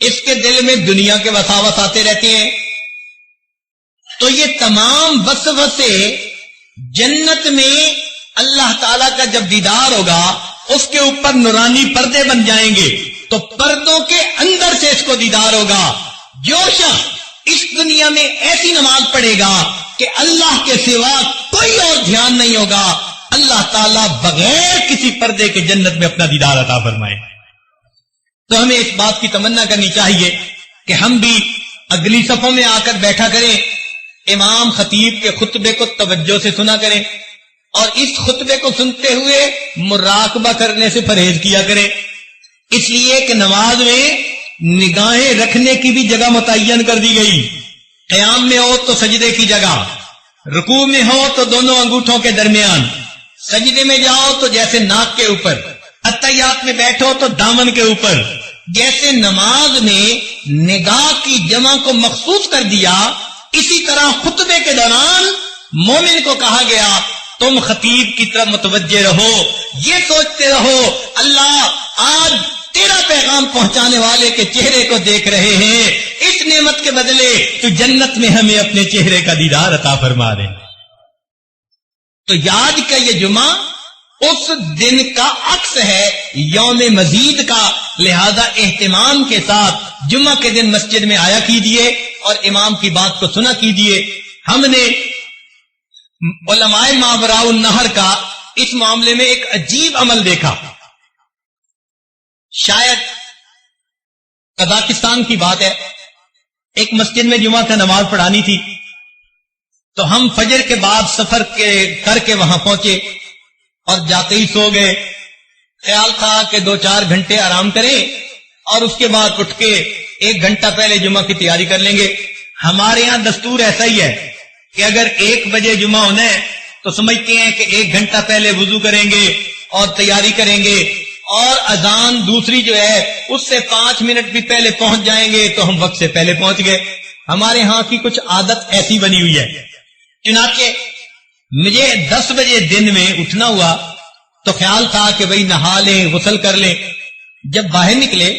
اس کے دل میں دنیا کے وساوس آتے رہتے ہیں تو یہ تمام وسوسے جنت میں اللہ تعالیٰ کا جب دیدار ہوگا اس کے اوپر نورانی پردے بن جائیں گے تو پردوں کے اندر سے اس کو دیدار ہوگا. جو شخص اس دنیا میں ایسی نماز پڑھے گا کہ اللہ کے سوا کوئی اور دھیان نہیں ہوگا، اللہ تعالیٰ بغیر کسی پردے کے جنت میں اپنا دیدار عطا فرمائے. تو ہمیں اس بات کی تمنا کرنی چاہیے کہ ہم بھی اگلی صفوں میں آ کر بیٹھا کریں، امام خطیب کے خطبے کو توجہ سے سنا کریں اور اس خطبے کو سنتے ہوئے مراقبہ کرنے سے پرہیز کیا کریں. اس لیے کہ نماز میں نگاہیں رکھنے کی بھی جگہ متعین کر دی گئی. قیام میں ہو تو سجدے کی جگہ، رکوع میں ہو تو دونوں انگوٹھوں کے درمیان، سجدے میں جاؤ تو جیسے ناک کے اوپر، اتحیات میں بیٹھو تو دامن کے اوپر. جیسے نماز میں نگاہ کی جمع کو مخصوص کر دیا، اسی طرح خطبے کے دوران مومن کو کہا گیا تم خطیب کی طرف متوجہ رہو، یہ سوچتے رہو اللہ آج تیرا پیغام پہنچانے والے کے چہرے کو دیکھ رہے ہیں، اس نعمت کے بدلے تو جنت میں ہمیں اپنے چہرے کا دیدار عطا فرما دے. تو آج کا یہ جمعہ اس دن کا عکس ہے، یوم مزید کا، لہذا اہتمام کے ساتھ جمعہ کے دن مسجد میں آیا کیجیے اور امام کی بات کو سنا کیجیے. ہم نے علماء ماوراء النہر کا اس معاملے میں ایک عجیب عمل دیکھا. شاید قزاقستان کی بات ہے، ایک مسجد میں جمعہ کا نماز پڑھانی تھی، تو ہم فجر کے بعد سفر کر کے وہاں پہنچے اور جاتے ہی سو گئے. خیال تھا کہ 2-4 گھنٹے آرام کریں اور اس کے بعد اٹھ کے 1 گھنٹہ پہلے جمعہ کی تیاری کر لیں گے. ہمارے ہاں دستور ایسا ہی ہے کہ اگر 1 بجے جمعہ ہونا ہے تو سمجھتے ہیں کہ 1 گھنٹہ پہلے وضو کریں گے اور تیاری کریں گے، اور اذان دوسری جو ہے اس سے 5 منٹ بھی پہلے پہنچ جائیں گے تو ہم وقت سے پہلے پہنچ گئے. ہمارے ہاں کی کچھ عادت ایسی بنی ہوئی ہے. چنانچہ مجھے 10 بجے دن میں اٹھنا ہوا تو خیال تھا کہ بھئی نہا لیں، غسل کر لیں. جب باہر نکلے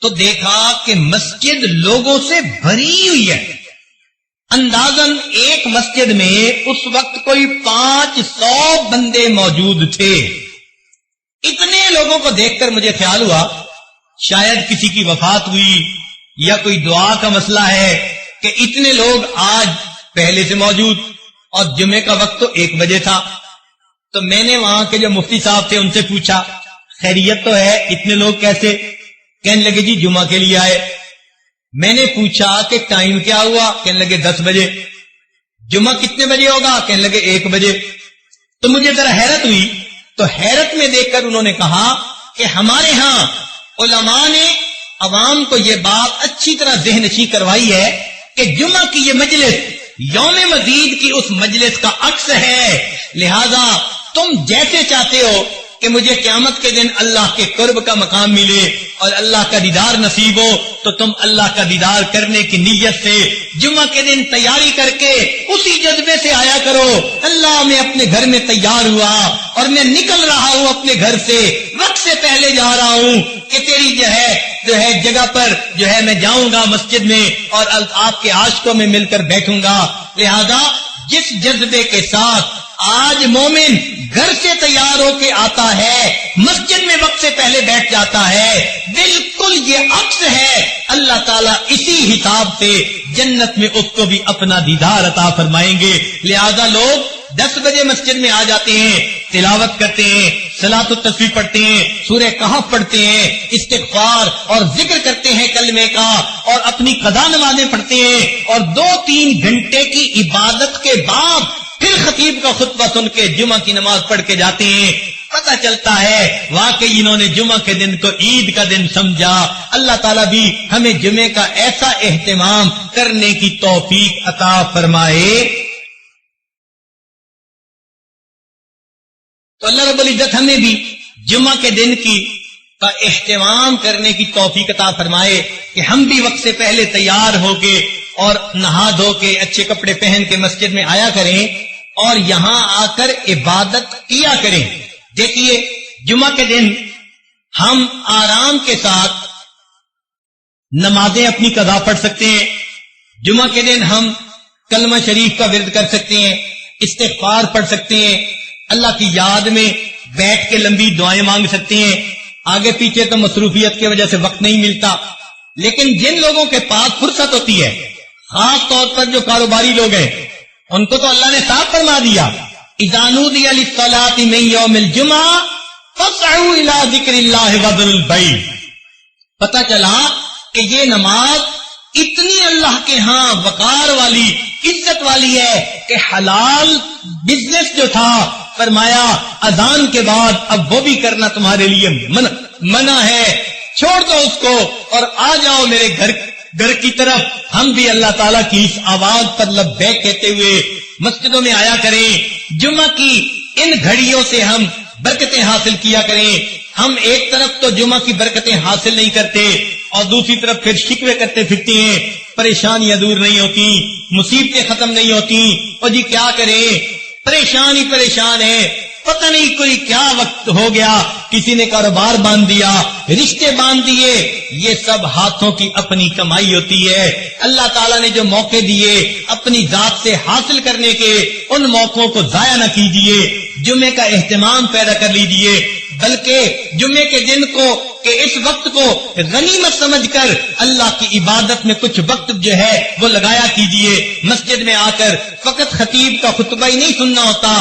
تو دیکھا کہ مسجد لوگوں سے بھری ہوئی ہے. اندازاً ایک مسجد میں اس وقت کوئی 500 بندے موجود تھے. اتنے لوگوں کو دیکھ کر مجھے خیال ہوا شاید کسی کی وفات ہوئی یا کوئی دعا کا مسئلہ ہے کہ اتنے لوگ آج پہلے سے موجود، اور جمعے کا وقت تو 1 بجے تھا. تو میں نے وہاں کے جو مفتی صاحب تھے ان سے پوچھا خیریت تو ہے، اتنے لوگ کیسے؟ کہنے لگے جی جمعہ کے لیے آئے. میں نے پوچھا کہ ٹائم کیا ہوا؟ کہنے لگے 10 بجے. جمعہ کتنے بجے ہوگا؟ کہنے لگے 1 بجے. تو مجھے ذرا حیرت ہوئی، تو حیرت میں دیکھ کر انہوں نے کہا کہ ہمارے ہاں علماء نے عوام کو یہ بات اچھی طرح ذہن نشین کروائی ہے کہ جمعہ کی یہ مجلس یوم مزید کی اس مجلس کا عکس ہے. لہذا تم جیسے چاہتے ہو کہ مجھے قیامت کے دن اللہ کے قرب کا مقام ملے اور اللہ کا دیدار نصیب ہو، تو تم اللہ کا دیدار کرنے کی نیت سے جمعہ کے دن تیاری کر کے اسی جذبے سے آیا کرو. اللہ میں اپنے گھر میں تیار ہوا اور میں نکل رہا ہوں اپنے گھر سے، وقت سے پہلے جا رہا ہوں کہ تیری جو ہے جگہ پر جو ہے میں جاؤں گا مسجد میں اور آپ کے عاشقوں میں مل کر بیٹھوں گا. لہذا جس جذبے کے ساتھ آج مومن گھر سے تیار ہو کے آتا ہے، مسجد میں وقت سے پہلے بیٹھ جاتا ہے، بالکل یہ عکس ہے. اللہ تعالیٰ اسی حساب سے جنت میں اس کو بھی اپنا دیدار عطا فرمائیں گے. لہذا لوگ 10 بجے مسجد میں آ جاتے ہیں، تلاوت کرتے ہیں، صلاۃ التسبیح پڑھتے ہیں، سورہ کہف پڑھتے ہیں، استغفار اور ذکر کرتے ہیں کلمے کا، اور اپنی قضا نمازیں پڑھتے ہیں، اور 2-3 گھنٹے کی عبادت کے بعد پھر خطیب کا خطبہ سن کے جمعہ کی نماز پڑھ کے جاتے ہیں. پتہ چلتا ہے واقعی انہوں نے جمعہ کے دن کو عید کا دن سمجھا. اللہ تعالیٰ بھی ہمیں جمعے کا ایسا اہتمام کرنے کی توفیق عطا فرمائے. تو اللہ رب العزت ہمیں بھی جمعہ کے دن کا اہتمام کرنے کی توفیق عطا فرمائے کہ ہم بھی وقت سے پہلے تیار ہو کے اور نہا دھو کے اچھے کپڑے پہن کے مسجد میں آیا کریں اور یہاں آ کر عبادت کیا کریں. دیکھیے جمعہ کے دن ہم آرام کے ساتھ نمازیں اپنی قضا پڑھ سکتے ہیں. جمعہ کے دن ہم کلمہ شریف کا ورد کر سکتے ہیں، استغفار پڑھ سکتے ہیں، اللہ کی یاد میں بیٹھ کے لمبی دعائیں مانگ سکتے ہیں. آگے پیچھے تو مصروفیت کی وجہ سے وقت نہیں ملتا، لیکن جن لوگوں کے پاس فرصت ہوتی ہے، خاص طور پر جو کاروباری لوگ ہیں، ان کو تو اللہ نے صاف فرما دیا اذا نودی للصلاۃ من یوم الجمعہ فاسعوا الی ذکر اللہ وذروا البیع. پتہ چلا کہ یہ نماز اتنی اللہ کے ہاں وقار والی، عزت والی ہے کہ حلال بزنس جو تھا فرمایا اذان کے بعد اب وہ بھی کرنا تمہارے لیے منع ہے، چھوڑ دو اس کو اور آ جاؤ میرے گھر گھر کی طرف ہم بھی اللہ تعالیٰ کی اس آواز پر لبیک کہتے ہوئے مسجدوں میں آیا کریں. جمعہ کی ان گھڑیوں سے ہم برکتیں حاصل کیا کریں. ہم ایک طرف تو جمعہ کی برکتیں حاصل نہیں کرتے اور دوسری طرف پھر شکوے کرتے پھرتے ہیں, پریشانیاں دور نہیں ہوتی, مصیبتیں ختم نہیں ہوتی. اور جی کیا کریں, پریشان ہی پریشان ہے, پتہ نہیں کوئی کیا وقت ہو گیا, کسی نے کاروبار باندھ دیا, رشتے باندھ دیے. یہ سب ہاتھوں کی اپنی کمائی ہوتی ہے. اللہ تعالیٰ نے جو موقع دیے اپنی ذات سے حاصل کرنے کے, ان موقعوں کو ضائع نہ کیجیے. جمعے کا اہتمام پیدا کر لیجیے, بلکہ جمعے کے دن کو کہ اس وقت کو غنیمت سمجھ کر اللہ کی عبادت میں کچھ وقت جو ہے وہ لگایا کیجیے. مسجد میں آ کر فقط خطیب کا خطبہ ہی نہیں سننا ہوتا,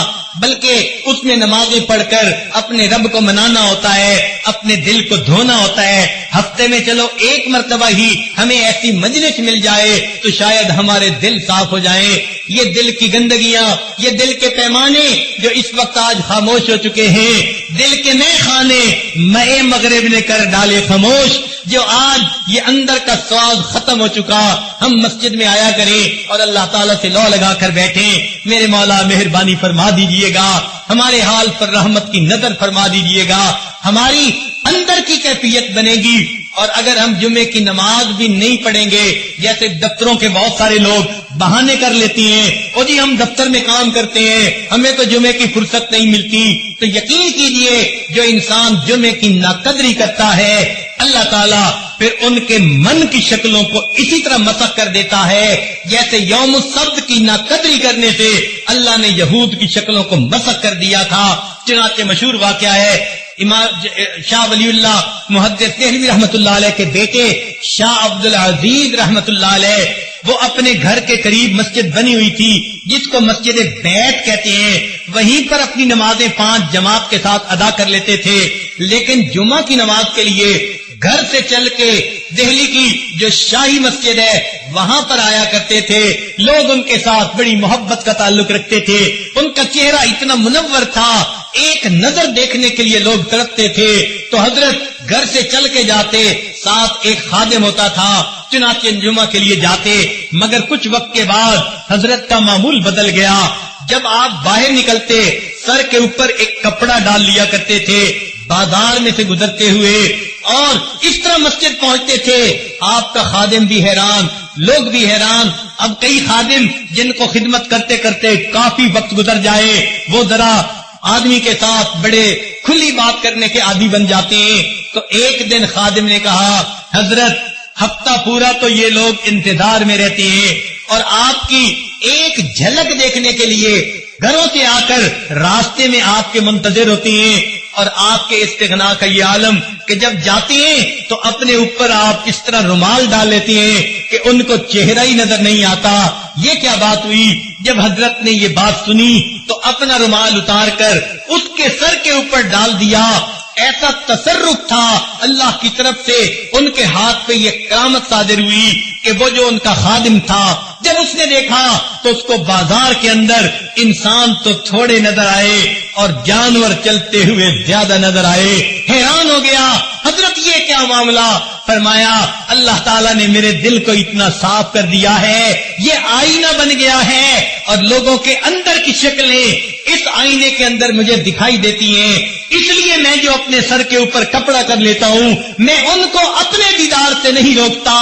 بلکہ اس میں نمازیں پڑھ کر اپنے رب کو منانا ہوتا ہے, اپنے دل کو دھونا ہوتا ہے. ہفتے میں چلو ایک مرتبہ ہی ہمیں ایسی مجلس مل جائے تو شاید ہمارے دل صاف ہو جائیں. یہ دل کی گندگیاں, یہ دل کے پیمانے جو اس وقت آج خاموش ہو چکے ہیں, دل کے نئے خانے مئے مغرب نے کر ڈالے خاموش, جو آج یہ اندر کا سواز ختم ہو چکا. ہم مسجد میں آیا کریں اور اللہ تعالیٰ سے لو لگا کر بیٹھیں, میرے مولا مہربانی فرما دیجئے گا, ہمارے حال پر رحمت کی نظر فرما دیجئے گا, ہماری اندر کی کیفیت بنے گی. اور اگر ہم جمعے کی نماز بھی نہیں پڑھیں گے, جیسے دفتروں کے بہت سارے لوگ بہانے کر لیتی ہیں, او جی ہم دفتر میں کام کرتے ہیں, ہمیں تو جمعے کی فرصت نہیں ملتی, تو یقین کیجئے جو انسان جمعے کی ناقدری کرتا ہے اللہ تعالیٰ پھر ان کے من کی شکلوں کو اسی طرح مسخ کر دیتا ہے جیسے یوم السبت کی ناقدری کرنے سے اللہ نے یہود کی شکلوں کو مسخ کر دیا تھا. چنانچہ مشہور واقعہ ہے, امام شاہ ولی اللہ محدث دہلوی رحمت اللہ علیہ کے بیٹے شاہ عبد العزیز رحمت اللہ علیہ, وہ اپنے گھر کے قریب مسجد بنی ہوئی تھی جس کو مسجد بیت کہتے ہیں, وہیں پر اپنی نمازیں 5 جماعت کے ساتھ ادا کر لیتے تھے. لیکن جمعہ کی نماز کے لیے گھر سے چل کے دہلی کی جو شاہی مسجد ہے وہاں پر آیا کرتے تھے. لوگ ان کے ساتھ بڑی محبت کا تعلق رکھتے تھے, ان کا چہرہ اتنا منور تھا, ایک نظر دیکھنے کے لیے لوگ تڑپتے تھے. تو حضرت گھر سے چل کے جاتے, ساتھ ایک خادم ہوتا تھا, چنانچہ جمعہ کے لیے جاتے. مگر کچھ وقت کے بعد حضرت کا معمول بدل گیا. جب آپ باہر نکلتے سر کے اوپر ایک کپڑا ڈال لیا کرتے تھے, بازار میں سے گزرتے ہوئے اور اس طرح مسجد پہنچتے تھے. آپ کا خادم بھی حیران, لوگ بھی حیران. اب کئی خادم جن کو خدمت کرتے کرتے کافی وقت گزر جائے, وہ ذرا آدمی کے ساتھ بڑے کھلی بات کرنے کے عادی بن جاتے ہیں. تو ایک دن خادم نے کہا, حضرت ہفتہ پورا تو یہ لوگ انتظار میں رہتے ہیں اور آپ کی ایک جھلک دیکھنے کے لیے گھروں سے آ کر راستے میں آپ کے منتظر ہوتے ہیں, اور آپ کے استغنا کا یہ عالم کہ جب جاتے ہیں تو اپنے اوپر آپ اس طرح رومال ڈال لیتے ہیں کہ ان کو چہرہ ہی نظر نہیں آتا. یہ کیا بات ہوئی؟ جب حضرت نے یہ بات سنی تو اپنا رومال اتار کر اس کے سر کے اوپر ڈال دیا. ایسا تصرف تھا اللہ کی طرف سے, ان کے ہاتھ پہ یہ کرامت صادر ہوئی کہ وہ جو ان کا خادم تھا جب اس نے دیکھا تو اس کو بازار کے اندر انسان تو تھوڑے نظر آئے اور جانور چلتے ہوئے زیادہ نظر آئے. حیران ہو گیا, حضرت یہ کیا معاملہ؟ فرمایا اللہ تعالیٰ نے میرے دل کو اتنا صاف کر دیا ہے, یہ آئینہ بن گیا ہے اور لوگوں کے اندر کی شکلیں اس آئینے کے اندر مجھے دکھائی دیتی ہیں. اس لیے میں جو اپنے سر کے اوپر کپڑا کر لیتا ہوں, میں ان کو اپنے دیدار سے نہیں روکتا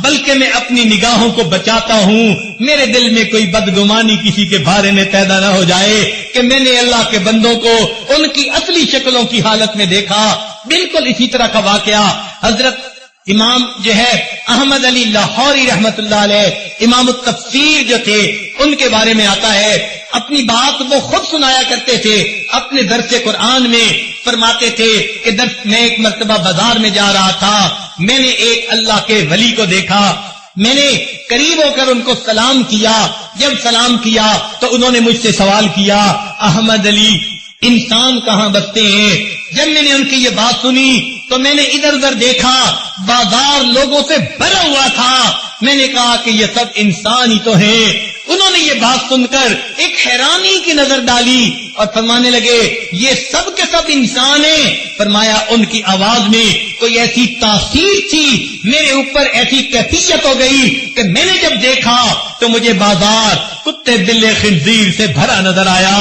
بلکہ میں اپنی نگاہوں کو بچاتا ہوں. میرے دل میں کوئی بدگمانی کسی کے بارے میں پیدا نہ ہو جائے کہ میں نے اللہ کے بندوں کو ان کی اصلی شکلوں کی حالت میں دیکھا. بالکل اسی طرح کا واقعہ حضرت امام جو ہے احمد علی لاہوری رحمت اللہ علیہ, امام التفسیر جو تھے, ان کے بارے میں آتا ہے. اپنی بات وہ خود سنایا کرتے تھے اپنے درس قرآن میں. فرماتے تھے کہ میں ایک مرتبہ بازار میں جا رہا تھا, میں نے ایک اللہ کے ولی کو دیکھا, میں نے قریب ہو کر ان کو سلام کیا. جب سلام کیا تو انہوں نے مجھ سے سوال کیا, احمد علی انسان کہاں بستے ہیں؟ جب میں نے ان کی یہ بات سنی تو میں نے ادھر ادھر دیکھا, بازار لوگوں سے بھرا ہوا تھا. میں نے کہا کہ یہ سب انسان ہی تو ہیں. انہوں نے یہ بات سن کر ایک حیرانی کی نظر ڈالی اور فرمانے لگے یہ سب کے سب انسان ہیں. فرمایا ان کی آواز میں کوئی ایسی تاثیر تھی، میرے اوپر ایسی کیفیت ہو گئی کہ میں نے جب دیکھا تو مجھے بازار کتے بلے خنزیر سے بھرا نظر آیا،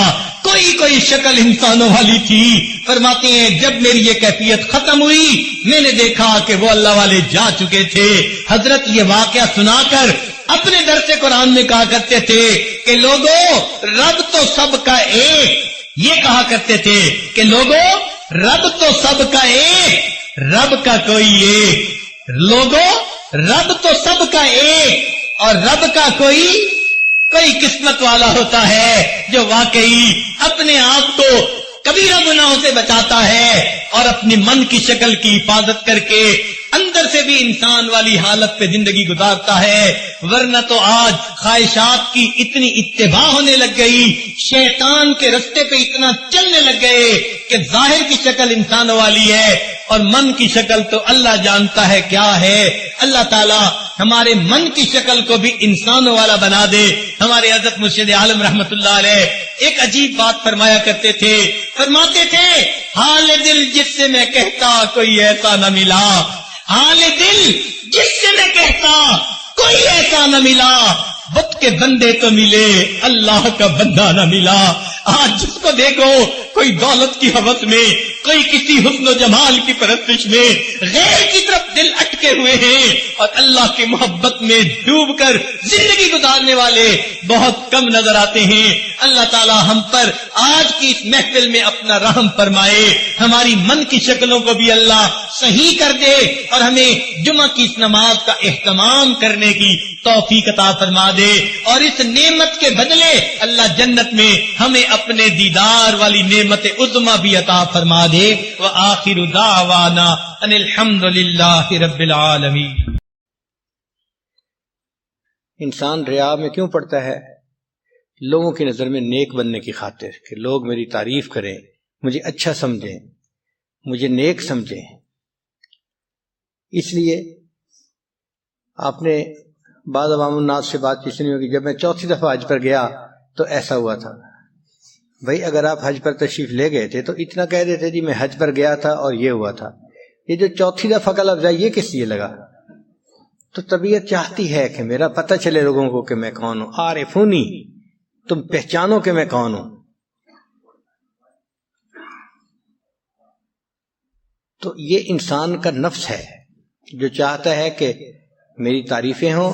کوئی شکل انسانوں والی تھی. فرماتے ہیں جب میری یہ کیفیت ختم ہوئی میں نے دیکھا کہ وہ اللہ والے جا چکے تھے. حضرت یہ واقعہ سنا کر اپنے درس قرآن میں کہا کرتے تھے کہ لوگوں رب تو سب کا ایک، یہ کہا کرتے تھے کہ لوگوں رب تو سب کا ایک، رب کا کوئی ایک. لوگوں رب تو سب کا ایک اور رب کا کوئی قسمت والا ہوتا ہے جو واقعی اپنے آپ کو کبیرہ گناہوں سے بچاتا ہے اور اپنی من کی شکل کی حفاظت کر کے اندر سے بھی انسان والی حالت پہ زندگی گزارتا ہے. ورنہ تو آج خواہشات کی اتنی اتباع ہونے لگ گئی، شیطان کے رستے پہ اتنا چلنے لگ گئے کہ ظاہر کی شکل انسانوں والی ہے اور من کی شکل تو اللہ جانتا ہے کیا ہے. اللہ تعالی ہمارے من کی شکل کو بھی انسانوں والا بنا دے. ہمارے حضرت مرشد عالم رحمت اللہ علیہ ایک عجیب بات فرمایا کرتے تھے، فرماتے تھے حال دل جس سے میں کہتا کوئی ایسا نہ ملا، حال دل جس سے میں کہتا کوئی ایسا نہ ملا، بت کے بندے تو ملے اللہ کا بندہ نہ ملا. آج جس کو دیکھو کوئی دولت کی حوث میں، کوئی کسی حسن و جمال کی پرستش میں غیر کی طرف دل اٹکے ہوئے ہیں اور اللہ کی محبت میں ڈوب کر زندگی گزارنے والے بہت کم نظر آتے ہیں. اللہ تعالی ہم پر آج کی اس محفل میں اپنا رحم فرمائے، ہماری من کی شکلوں کو بھی اللہ صحیح کر دے اور ہمیں جمعہ کی اس نماز کا اہتمام کرنے کی توفیق عطا فرما دے اور اس نعمت کے بدلے اللہ جنت میں ہمیں اپنے دیدار والی نعمت عظمی بھی عطا فرما دے. وآخر دعوانا ان الحمد للہ رب العالمین. انسان ریا میں کیوں پڑتا ہے؟ لوگوں کی نظر میں نیک بننے کی خاطر کہ لوگ میری تعریف کریں، مجھے اچھا سمجھیں، مجھے نیک سمجھیں. اس لیے آپ نے بعض عوام الناس سے بات چیت نہیں ہوگی، جب میں چوتھی دفعہ حج پر گیا تو ایسا ہوا تھا. بھائی اگر آپ حج پر تشریف لے گئے تھے تو اتنا کہہ دیتے جی میں حج پر گیا تھا اور یہ ہوا تھا. یہ جو چوتھی دفعہ کا لفظ ہے یہ کس لیے لگا؟ تو طبیعت چاہتی ہے کہ میرا پتہ چلے لوگوں کو کہ میں کون ہوں. عارفونی، تم پہچانو کہ میں کون ہوں. تو یہ انسان کا نفس ہے جو چاہتا ہے کہ میری تعریفیں ہوں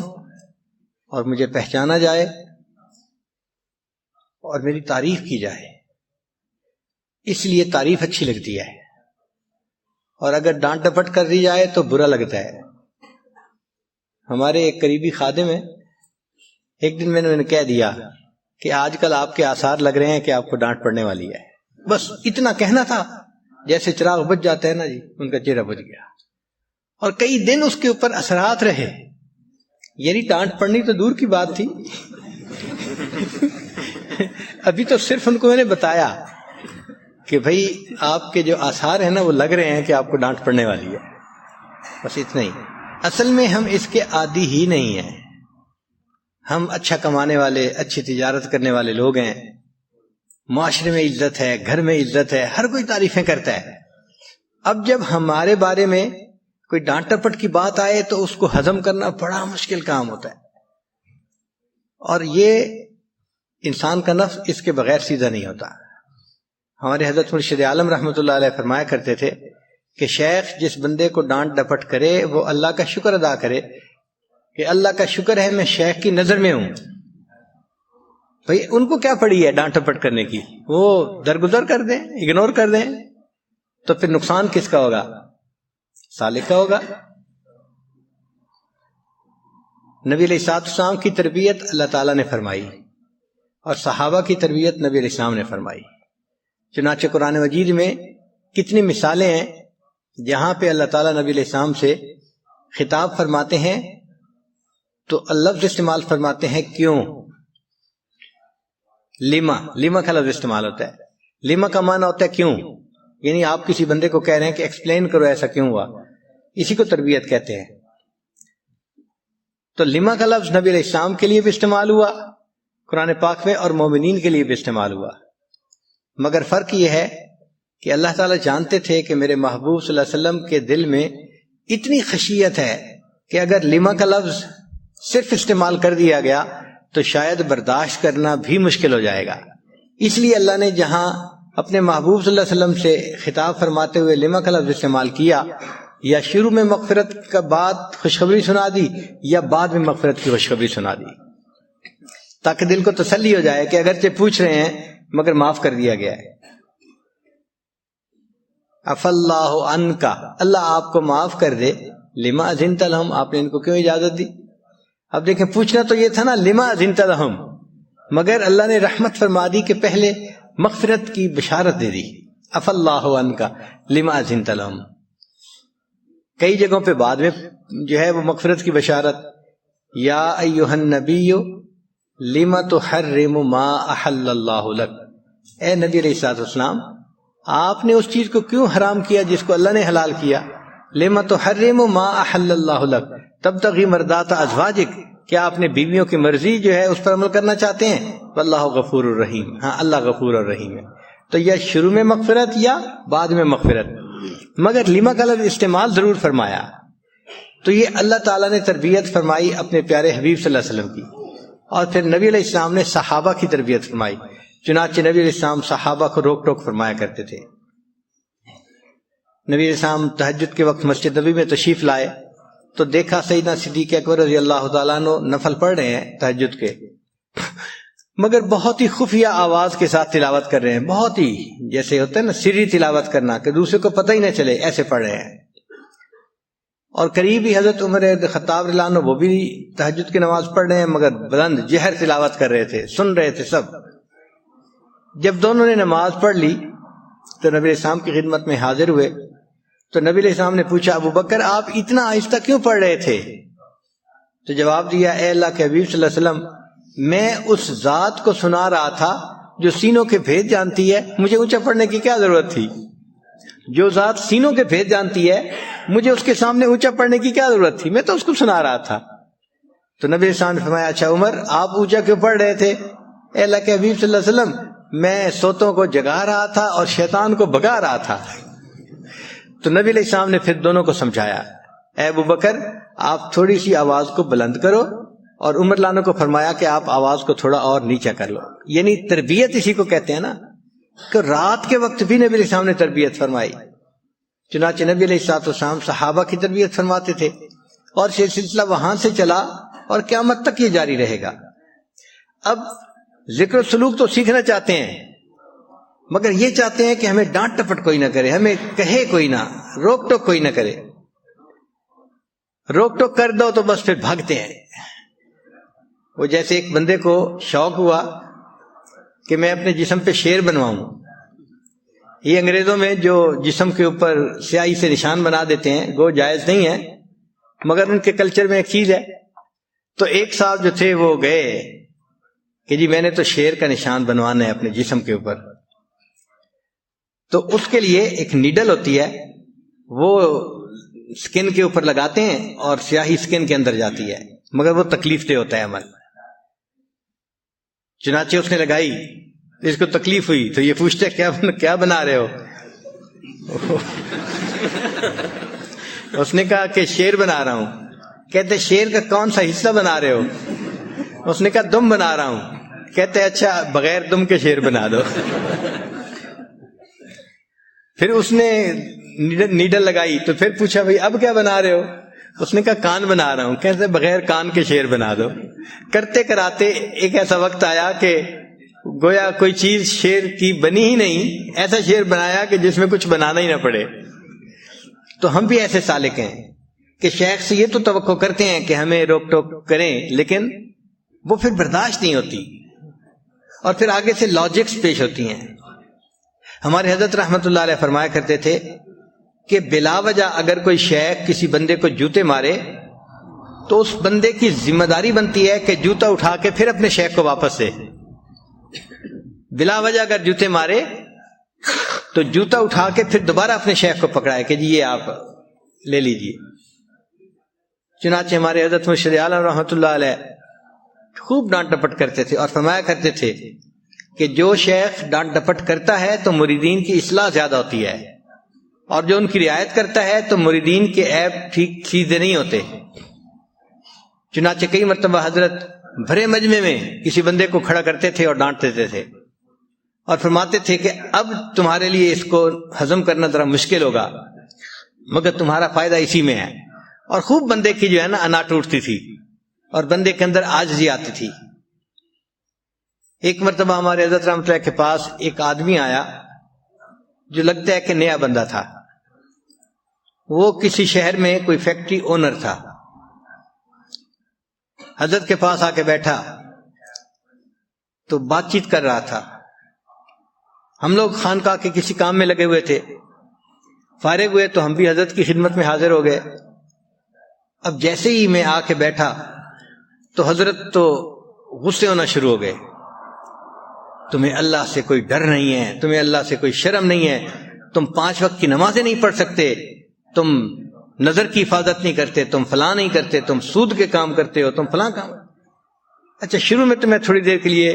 اور مجھے پہچانا جائے اور میری تعریف کی جائے. اس لیے تعریف اچھی لگتی ہے اور اگر ڈانٹ ڈپٹ کر دی جائے تو برا لگتا ہے. ہمارے ایک قریبی خادم ہیں، ایک دن میں نے کہہ دیا کہ آج کل آپ کے آثار لگ رہے ہیں کہ آپ کو ڈانٹ پڑنے والی ہے. بس اتنا کہنا تھا، جیسے چراغ بجھ جاتا ہے نا جی، ان کا چہرہ بجھ گیا اور کئی دن اس کے اوپر اثرات رہے. یعنی ڈانٹ پڑنی تو دور کی بات تھی، ابھی تو صرف ان کو میں نے بتایا کہ بھائی آپ کے جو آثار ہیں نا وہ لگ رہے ہیں کہ آپ کو ڈانٹ پڑنے والی ہے، بس اتنا ہی. اصل میں ہم اس کے عادی ہی نہیں ہیں. ہم اچھا کمانے والے، اچھی تجارت کرنے والے لوگ ہیں، معاشرے میں عزت ہے، گھر میں عزت ہے، ہر کوئی تعریفیں کرتا ہے. اب جب ہمارے بارے میں کوئی ڈانٹ ٹپٹ کی بات آئے تو اس کو ہضم کرنا بڑا مشکل کام ہوتا ہے. اور یہ انسان کا نفس اس کے بغیر سیدھا نہیں ہوتا. ہمارے حضرت مرشد عالم رحمت اللہ علیہ فرمایا کرتے تھے کہ شیخ جس بندے کو ڈانٹ ڈپٹ کرے وہ اللہ کا شکر ادا کرے کہ اللہ کا شکر ہے میں شیخ کی نظر میں ہوں. بھئی ان کو کیا پڑی ہے ڈانٹ ڈپٹ کرنے کی؟ وہ درگزر کر دیں، اگنور کر دیں، تو پھر نقصان کس کا ہوگا؟ سالک کا ہوگا. نبی علیہ السلام کی تربیت اللہ تعالیٰ نے فرمائی اور صحابہ کی تربیت نبی علیہ السلام نے فرمائی. چنانچہ قرآن مجید میں کتنی مثالیں ہیں جہاں پہ اللہ تعالیٰ نبی علیہ السلام سے خطاب فرماتے ہیں تو لفظ استعمال فرماتے ہیں کیوں. لما کا لفظ استعمال ہوتا ہے. لما کا معنی ہوتا ہے کیوں، یعنی آپ کسی بندے کو کہہ رہے ہیں کہ ایکسپلین کرو ایسا کیوں ہوا. اسی کو تربیت کہتے ہیں. تو لما کا لفظ نبی علیہ السلام کے لیے بھی استعمال ہوا قرآن پاک میں اور مومنین کے لیے بھی استعمال ہوا، مگر فرق یہ ہے کہ اللہ تعالیٰ جانتے تھے کہ میرے محبوب صلی اللہ علیہ وسلم کے دل میں اتنی خشیت ہے کہ اگر لما کا لفظ صرف استعمال کر دیا گیا تو شاید برداشت کرنا بھی مشکل ہو جائے گا. اس لیے اللہ نے جہاں اپنے محبوب صلی اللہ علیہ وسلم سے خطاب فرماتے ہوئے لما کا لفظ استعمال کیا، یا شروع میں مغفرت کا بعد خوشخبری سنا دی یا بعد میں مغفرت کی خوشخبری سنا دی، تاکہ دل کو تسلی ہو جائے کہ اگرچہ پوچھ رہے ہیں مگر معاف کر دیا گیا ہے. عفا اللہ عنکا، اللہ آپ کو معاف کر دے، لما اذنت لہم، آپ نے ان کو کیوں اجازت دی؟ اب دیکھیں پوچھنا تو یہ تھا نا لما اذنت لہم، مگر اللہ نے رحمت فرما دی کہ پہلے مغفرت کی بشارت دے دی. عفا اللہ عنکا لما اذنت لہم، کئی جگہوں پہ بعد میں جو ہے وہ مغفرت کی بشارت، یا ایھا النبی لما تحرم ما احل اللہ لک، اے نبی علیہ الصلوۃ والسلام آپ نے اس چیز کو کیوں حرام کیا جس کو اللہ نے حلال کیا؟ لما تحرم ما احل اللہ لک تبتغی مرضات ازواجک، کیا آپ نے بیویوں کی مرضی جو ہے اس پر عمل کرنا چاہتے ہیں؟ واللہ غفور الرحیم، ہاں اللہ غفور الرحیم ہے. تو یا شروع میں مغفرت یا بعد میں مغفرت، مگر لما کا لفظ استعمال ضرور فرمایا. تو یہ اللہ تعالیٰ نے تربیت فرمائی اپنے پیارے حبیب صلی اللہ علیہ وسلم کی، اور پھر نبی علیہ السلام نے صحابہ کی تربیت فرمائی. چنانچہ نبی علیہ السلام صحابہ کو روک ٹوک فرمایا کرتے تھے. نبی علیہ السلام تہجد کے وقت مسجد نبی میں تشریف لائے تو دیکھا سیدنا صدیق اکبر رضی اللہ تعالیٰ عنہ نفل پڑھ رہے ہیں تہجد کے، مگر بہت ہی خفیہ آواز کے ساتھ تلاوت کر رہے ہیں، بہت ہی جیسے ہوتا ہے نا سری تلاوت کرنا کہ دوسرے کو پتہ ہی نہ چلے، ایسے پڑھ رہے ہیں. اور قریب ہی حضرت عمر خطاب رضی اللہ عنہ وہ بھی تہجد کی نماز پڑھ رہے ہیں مگر بلند جہر تلاوت کر رہے تھے، سن رہے تھے سب. جب دونوں نے نماز پڑھ لی تو نبی علیہ السلام کی خدمت میں حاضر ہوئے تو نبی علیہ السلام نے پوچھا ابو بکر آپ اتنا آہستہ کیوں پڑھ رہے تھے؟ تو جواب دیا اے اللہ کے حبیب صلی اللہ علیہ وسلم میں اس ذات کو سنا رہا تھا جو سینوں کے بھید جانتی ہے، مجھے اونچا پڑھنے کی کیا ضرورت تھی؟ جو ذات سینوں کے بھید جانتی ہے مجھے اس کے سامنے اونچا پڑھنے کی کیا ضرورت تھی؟ میں تو اس کو سنا رہا تھا. تو نبی علیہ السلام نے فرمایا اچھا عمر آپ اونچا کیوں پڑھ رہے تھے؟ اے اللہ کے حبیب صلی اللہ علیہ وسلم میں سوتوں کو جگا رہا تھا اور شیطان کو بھگا رہا تھا. تو نبی علیہ السلام نے پھر دونوں کو سمجھایا اے ابو بکر آپ تھوڑی سی آواز کو بلند کرو، اور عمر لانو کو فرمایا کہ آپ آواز کو تھوڑا اور نیچا کر لو. یعنی تربیت اسی کو کہتے ہیں نا، کہ رات کے وقت بھی نبی علیہ السلام نے تربیت فرمائی. چنانچہ نبی علیہ الصلوۃ والسلام صحابہ کی تربیت فرماتے تھے، اور یہ سلسلہ وہاں سے چلا اور قیامت تک یہ جاری رہے گا. اب ذکر و سلوک تو سیکھنا چاہتے ہیں، مگر یہ چاہتے ہیں کہ ہمیں ڈانٹ ٹپٹ کوئی نہ کرے، ہمیں کہے کوئی نہ، روک ٹوک کوئی نہ کرے. روک ٹوک کر دو تو بس پھر بھاگتے ہیں. وہ جیسے ایک بندے کو شوق ہوا کہ میں اپنے جسم پہ شیر بنواؤں. یہ انگریزوں میں جو جسم کے اوپر سیاہی سے نشان بنا دیتے ہیں وہ جائز نہیں ہے، مگر ان کے کلچر میں ایک چیز ہے. تو ایک صاحب جو تھے وہ گئے کہ جی میں نے تو شیر کا نشان بنوانا ہے اپنے جسم کے اوپر. تو اس کے لیے ایک نیڈل ہوتی ہے، وہ سکن کے اوپر لگاتے ہیں اور سیاہی سکن کے اندر جاتی ہے، مگر وہ تکلیف دہ ہوتا ہے عمل. چنانچہ اس نے لگائی، اس کو تکلیف ہوئی تو یہ پوچھتے کیا بنا رہے ہو؟ اس نے کہا کہ شیر بنا رہا ہوں. کہتے شیر کا کون سا حصہ بنا رہے ہو؟ اس نے کہا دم بنا رہا ہوں. کہتے اچھا بغیر دم کے شیر بنا دو. پھر اس نے نیڈل لگائی تو پھر پوچھا بھائی اب کیا بنا رہے ہو؟ اس نے کہا کان بنا رہا ہوں. کہتے بغیر کان کے شیر بنا دو. کرتے کراتے ایک ایسا وقت آیا کہ گویا کوئی چیز شیر کی بنی ہی نہیں، ایسا شیر بنایا کہ جس میں کچھ بنانا ہی نہ پڑے. تو ہم بھی ایسے سالک ہیں کہ شیخ سے یہ تو توقع کرتے ہیں کہ ہمیں روک ٹوک کریں، لیکن وہ پھر برداشت نہیں ہوتی اور پھر آگے سے لاجکس پیش ہوتی ہیں. ہمارے حضرت رحمت اللہ علیہ فرمایا کرتے تھے کہ بلا وجہ اگر کوئی شیخ کسی بندے کو جوتے مارے تو اس بندے کی ذمہ داری بنتی ہے کہ جوتا اٹھا کے پھر اپنے شیخ کو واپس دے. بلا وجہ اگر جوتے مارے تو جوتا اٹھا کے پھر دوبارہ اپنے شیخ کو پکڑائے کہ جی یہ آپ لے لیجئے. چنانچہ ہمارے حضرت مرشد عالم رحمۃ اللہ علیہ خوب ڈانٹ ڈپٹ کرتے تھے اور فرمایا کرتے تھے کہ جو شیخ ڈانٹ ڈپٹ کرتا ہے تو مریدین کی اصلاح زیادہ ہوتی ہے، اور جو ان کی رعایت کرتا ہے تو مریدین کے عیب ٹھیک سیدھے نہیں ہوتے۔ چنانچہ کئی مرتبہ حضرت بھرے مجمع میں کسی بندے کو کھڑا کرتے تھے اور ڈانٹ دیتے تھے اور فرماتے تھے کہ اب تمہارے لیے اس کو ہضم کرنا ذرا مشکل ہوگا، مگر تمہارا فائدہ اسی میں ہے۔ اور خوب بندے کی جو ہے نا انا ٹوٹتی تھی اور بندے کے اندر عاجزی آتی تھی۔ ایک مرتبہ ہمارے حضرت رحمۃ اللہ کے پاس ایک آدمی آیا جو لگتا ہے کہ نیا بندہ تھا، وہ کسی شہر میں کوئی فیکٹری اونر تھا۔ حضرت کے پاس آ کے بیٹھا تو بات چیت کر رہا تھا۔ ہم لوگ خانقاہ کے کسی کام میں لگے ہوئے تھے، فارغ ہوئے تو ہم بھی حضرت کی خدمت میں حاضر ہو گئے۔ اب جیسے ہی میں آ کے بیٹھا تو حضرت تو غصے ہونا شروع ہو گئے، تمہیں اللہ سے کوئی ڈر نہیں ہے، تمہیں اللہ سے کوئی شرم نہیں ہے، تم 5 وقت کی نمازیں نہیں پڑھ سکتے، تم نظر کی حفاظت نہیں کرتے، تم فلاں نہیں کرتے، تم سود کے کام کرتے ہو، تم فلاں کام۔ اچھا شروع میں تو میں تھوڑی دیر کے لیے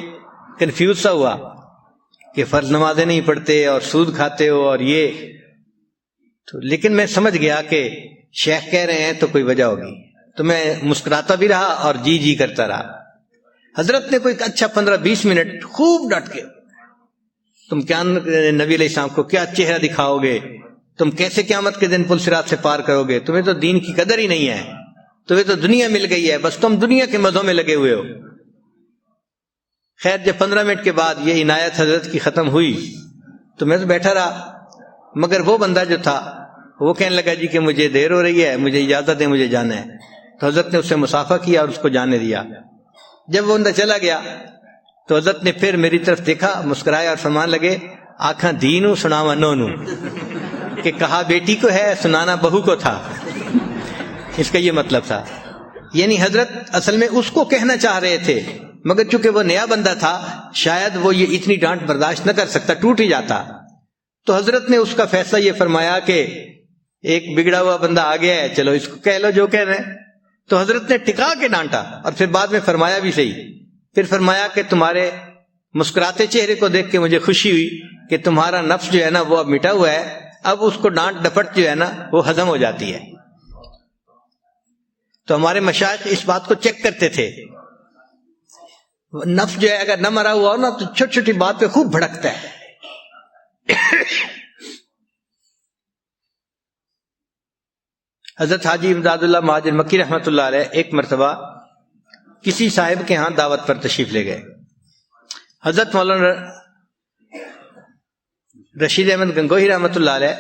کنفیوز سا ہوا کہ فرض نمازیں نہیں پڑھتے اور سود کھاتے ہو اور یہ تو، لیکن میں سمجھ گیا کہ شیخ کہہ رہے ہیں تو کوئی وجہ ہوگی، تو میں مسکراتا بھی رہا اور جی جی کرتا رہا۔ حضرت نے کوئی اچھا 15-20 منٹ خوب ڈٹ کے، تم کیا نبی علیہ السلام کو کیا چہرہ دکھاؤ گے، تم کیسے قیامت کے دن پل صراط سے پار کرو گے، تمہیں تو دین کی قدر ہی نہیں ہے، تمہیں تو دنیا مل گئی ہے، بس تم دنیا کے مزوں میں لگے ہوئے ہو۔ خیر جب 15 منٹ کے بعد یہ عنایت حضرت کی ختم ہوئی تو میں تو بیٹھا رہا، مگر وہ بندہ جو تھا وہ کہنے لگا جی کہ مجھے دیر ہو رہی ہے، مجھے اجازت ہے، مجھے جانا ہے۔ تو حضرت نے اس سے مصافحہ کیا اور اس کو جانے دیا۔ جب وہ بندہ چلا گیا تو حضرت نے پھر میری طرف دیکھا، مسکرائے اور فرمان لگے آنکھاں دینو سناوا نونو، کہ کہا بیٹی کو ہے سنانا بہو کو تھا۔ اس کا یہ مطلب تھا، یعنی حضرت اصل میں اس کو کہنا چاہ رہے تھے، مگر چونکہ وہ نیا بندہ تھا شاید وہ یہ اتنی ڈانٹ برداشت نہ کر سکتا، ٹوٹ ہی جاتا۔ تو حضرت نے اس کا فیصلہ یہ فرمایا کہ ایک بگڑا ہوا بندہ آ گیا ہے، چلو اس کو کہہ لو جو کہہ رہے ہیں۔ تو حضرت نے ٹکا کے ڈانٹا اور پھر بعد میں فرمایا بھی صحیح، پھر فرمایا کہ تمہارے مسکراتے چہرے کو دیکھ کے مجھے خوشی ہوئی کہ تمہارا نفس جو ہے نا وہ اب مٹا ہوا ہے، اب اس کو ڈانٹ ڈپٹ جو ہے نا وہ ہضم ہو جاتی ہے۔ تو ہمارے مشائخ اس بات کو چیک کرتے تھے، نفس جو ہے اگر نہ مرا ہوا ہو نا تو چھوٹی چھوٹی بات پہ خوب بھڑکتا ہے۔ حضرت حاجی امداد اللہ مہاجر مکی رحمۃ اللہ علیہ ایک مرتبہ کسی صاحب کے ہاں دعوت پر تشریف لے گئے۔ حضرت مولانا رشید احمد گنگوہی رحمۃ اللہ علیہ